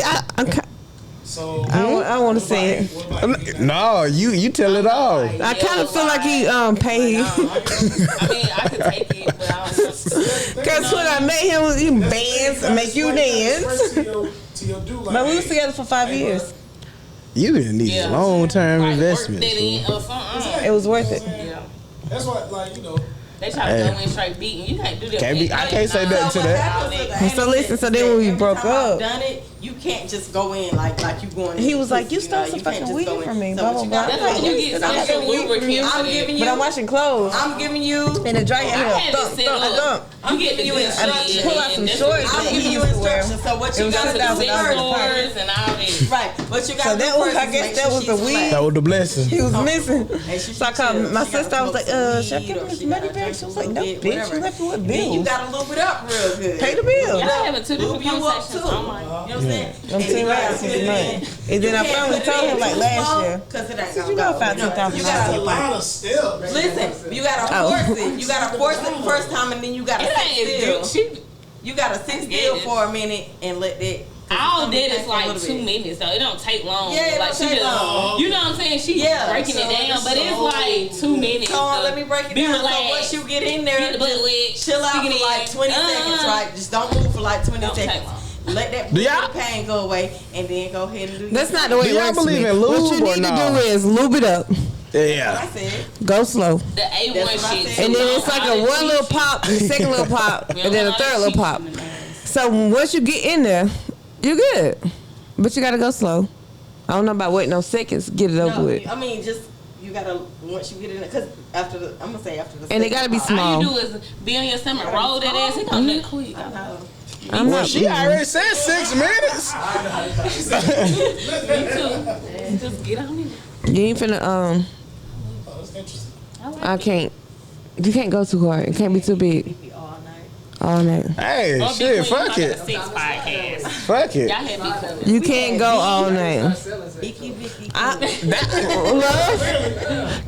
So I don't want to say it. No, you tell it all. I kind of feel like he paid. I mean, I could take it, but I don't know. Because when I met him, he bands make you dance. But we was together for 5 years. You gonna need Yeah. long-term Like, investments. work that in or something. It was worth it. Yeah. That's why, like, you know. They try to go in straight beating. You can't do that. I can't say nothing to that. So listen, so then when we broke up, done it, you can't just go in like you going. he was like, pussy, "You stole know, some you can't fucking just weed go in. from me." So Blah what blah you blah. gotta That's do when is you get I'm special giving you- lubricants. I'm giving But I'm you. washing clothes I'm giving you. in the dryer. I had to Thump, sit thump, up. thump. You get the good shit. Pull out some and shorts. I'm that giving he you used to wear. instructions. So what It you was gotta do $2,000 first, Stores and all that. right? What you gotta So do that was, first I is guess make that sure was the she's weed. flat. That was the blessing. He was missing. And she So I called chill. my She gotta sister. I was smoke like, some should I weed give or her this she money gotta back? drink She was a like, no, little bit, bitch, you whatever. left me with Then you bills. gotta lube it up real good. Pay the bill. Y'all having two different Lube you up conversations. too. I'm like, You know what I'm saying? I'm And saying you right, gotta it's put it money. in. And then I You can't finally put it told in him like too last slow, year. 'cause it ain't You gonna gonna go. find You know, $10,000 you That's a gotta lot of steps. listen. You gotta Oh. force it. You gotta force it the first time, and then you gotta it sit ain't still. good. You gotta sit still for a minute and let that. All that is like 2 minutes, so it don't take long. Yeah, it like don't she take just, long. you know what I'm saying? She breaking it down, but it's like 2 minutes. So let me break it Be down. relaxed. So once you get in there, Get the butt just wet, chill out stick it for like in. 20 seconds, right? Just don't move for like 20 Don't take seconds. long. Let that pain go away, and then go ahead and do. That's not the way Do it y'all works. to believe me. in What lube you or need to no? do is lube it up. Yeah. I said. Go slow. The A1 That's what I shit. said. And then it's like a one little pop, the second little pop, and then a third little pop. So once you get in there, you're good. But you gotta go slow. I don't know about waiting no seconds. Get it over with. I mean, just you gotta once you get in there, because after the I'm gonna say after the And it gotta be second All small. you do is be on your stomach, roll that ass. It come that quick. pop, I know. I'm Well, not. she already said 6 minutes. Me too. Just get on it. You ain't finna. Oh, that's interesting. I can't. You can't go too hard. It can't be too big. Be all night. All night. Hey, Or shit, Big fuck Queen, it. Six podcast. Fuck it. Y'all had Big Queen. You can't go all night. Vicky. Love.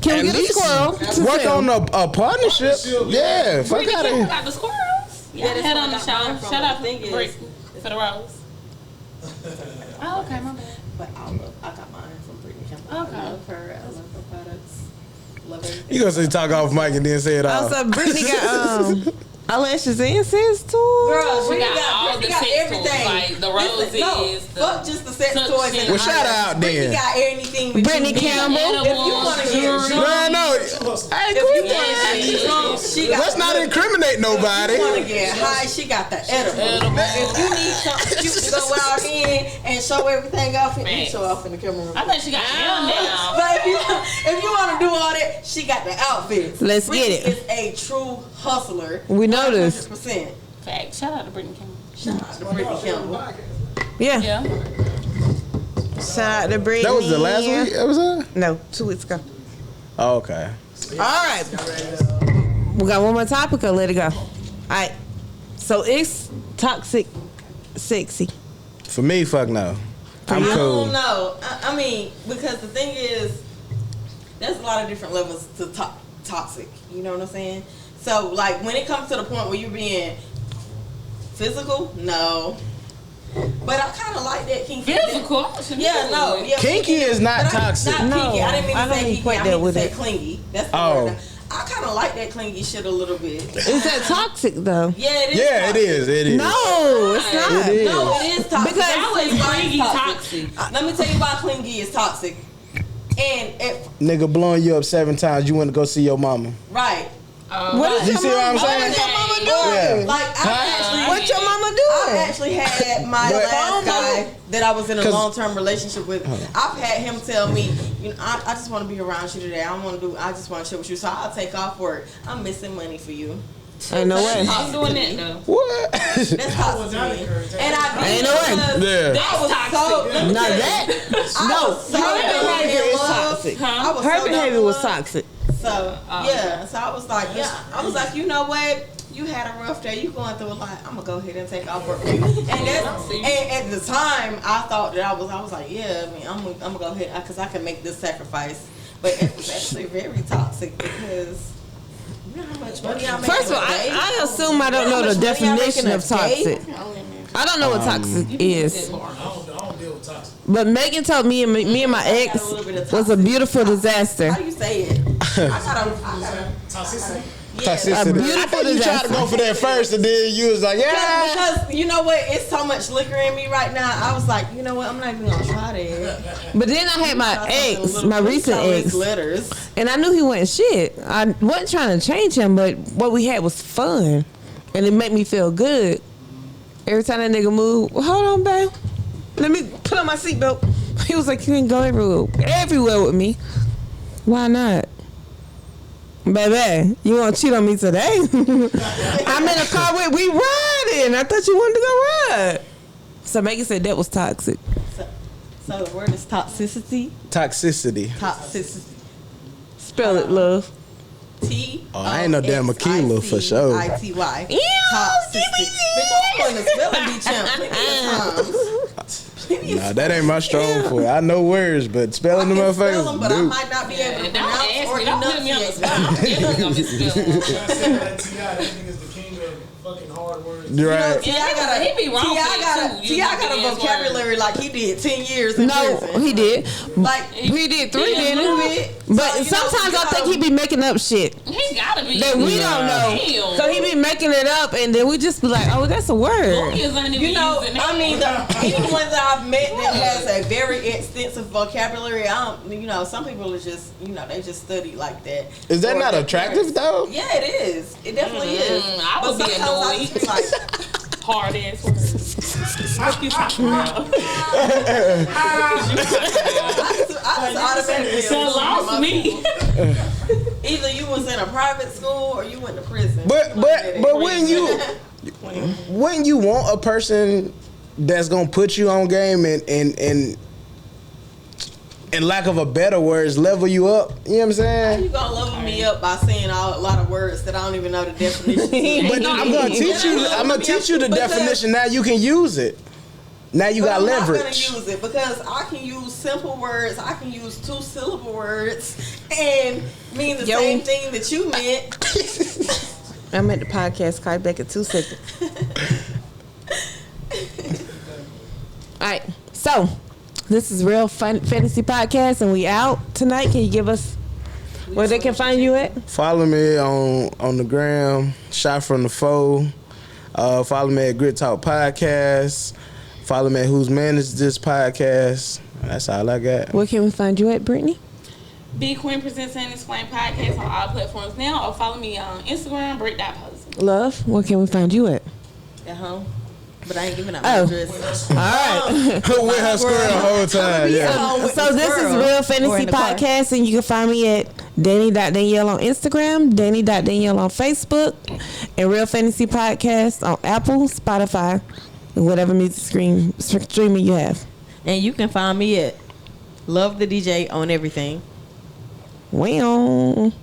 Can we get a squirrel? to Work sell? on a partnership. Yeah, fuck Brittany out of Kim here. got the squirrels. Yeah, Yeah, that's head where on the I got mine show. from. Shout out The thing to is- Brittany for the rose. Oh, okay, my bad. But I got mine from Brittany Campbell. Okay. I love her. I love her products. Love everything. You gonna say talk off mic and then say it all. Also, Brittany got eyelashes and sense too. Girl, She Brittany got all Brittany the got sex toys, everything. like the roses, No, the fuck just the sex touch toys. shit. And Well, shout out Brittany then. got anything. with Brittany you need. Campbell. If you want to get drunk, No. Hey, if cool. you want to get drunk, she got. Let's not incriminate nobody. If you want to get high, she got the edible. If you need something cute to go out in and show everything off, and you show off in the camera. I think she got hair now. But if you want to do all that, she got the outfits. Let's Brittany get it. is a true hustler. We know this. 100%. Fact. Shout out to Brittany Kim. Shout out to Brittany Campbell. Yeah. Yeah. Shout out to Brittany. That was the last week episode? No, 2 weeks ago. Oh, okay. All right. We got one more topic or let it go. All right. So it's toxic sexy. For me, fuck no. I'm I cool. don't know. I mean, because the thing is, there's a lot of different levels to toxic. You know what I'm saying? So, like, when it comes to the point where you're being physical, no. But I kind of like that kinky. Physical. Yeah, no. Yeah, Kinky is not toxic. Not kinky. I didn't mean to say kinky. I meant to say it. clingy. That's the word. I kind of like that clingy shit a little bit. Is that toxic though? Yeah, it is. Yeah, toxic. it is. It is. No, it's not. It is. No, it is toxic. Because I'll tell you why clingy it's toxic. Let me tell you why clingy is toxic. And Nigga blowing you up 7 times. You want to go see your mama. Right. What is You your see what I'm mama? saying? What's your mama doing? Yeah. Like What your mama I doing? actually had my But- last guy that I was in a 'Cause- long-term relationship with. I've had him tell me, you know, I just want to be around you today. I just want to chill with you. So I'll take off work. I'm missing money for you. Ain't no way. I'm doing that though. What? That's toxic to me. And I did Ain't no way. Yeah. I was so Now that her behavior is toxic. Her behavior was toxic. So yeah, so I was like, you know what? You had a rough day. You going through a lot. I'm gonna go ahead and take off work for you. And at the time, I thought that I was like, yeah. I mean, I'm gonna go ahead because I can make this sacrifice. But it was actually very toxic because you know how much money I make. First of all, I assume I don't know the definition of toxic. I don't know what toxic is. I don't deal with toxic. But Megan told me and my ex was a beautiful disaster. How do you say it? I gotta Toxicity. Toxicity. A beautiful I think you tried to disaster. go for that first, and then you was like, yeah. Because you know what, it's so much liquor in me right now. I was like, you know what, I'm not even gonna try that. But then I had my ex, my recent ex, letters. and I knew he wasn't shit. I wasn't trying to change him, but what we had was fun, and it made me feel good. Every time that nigga moved, well, hold on, babe. Let me put on my seatbelt. He was like, you can go everywhere with me. Why not? Baby, you want to cheat on me today? I'm in a car with, we riding. I thought you wanted to go ride. So Megan said that was toxic. So the word is toxicity. Toxicity. Toxicity. Spell it, love. T. Oh, I ain't no damn Aquila for sure. Toxicity. Toxicity. Bitch, I'm going to spelling bee champ plenty of times. Nah, that ain't my strong point. I know words, but spelling the I can spell motherfuckers, them, but I dude. might not be able to Don't pronounce ask or me. Don't put me on the enunciate. spot. I'm definitely gonna misspell them. I said that T.I. that nigga's the king of fucking hard words. You're right. He be wrong for that, too. T.I. got a vocabulary like he did 10 years in No, prison. he did. Like, He did 3, didn't he? So, But you know, sometimes I think he be making up shit He gotta be. that we don't know. Damn. So he be making it up, and then we just be like, oh, that's a word. Lawyers ain't even you know, using I mean, that. anyone that I've met that has a very extensive vocabulary, you know, some people are just, you know, they just study like that. Is that Or not their attractive parents. though? Yeah, it is. It definitely is. I would But be sometimes I annoyed. just be like, Hard ass words. What you talking about? I just automatically So lost me. either you was in a private school or you went to prison. But when you want a person that's gonna put you on game and lack of a better words, level you up. You know what I'm saying? You gonna level me up by saying a lot of words that I don't even know the definition. But I'm gonna teach you. I'm gonna teach you the definition. Now you can use it. Now you got I'm not gonna leverage. use it because I can use simple words. I can use 2-syllable words and mean the same thing that you meant. I'm at the podcast. Call back in 2 seconds. All right, so this is Real Fantasy Podcast, and we out tonight. Can you give us where they can find you at? Follow me on the gram. Shot from the foe. Follow me at Grit Talk Podcast. Follow me at Who's Managed This Podcast. That's all I got. Where can we find you at, Brittany? Big Queen Presents and Explain podcast on all platforms now, or follow me on Instagram, Britt.Post. Love, where can we find you at? At home. But I ain't giving out my Oh. address. All right. With her squirrel the whole time. Yeah. So this is Real Fantasy Podcast, and you can find me at Danny.Danielle on Instagram, Danny.Danielle on Facebook, and Real Fantasy Podcast on Apple, Spotify, and whatever music streaming you have. And you can find me at Love the DJ on everything. Well.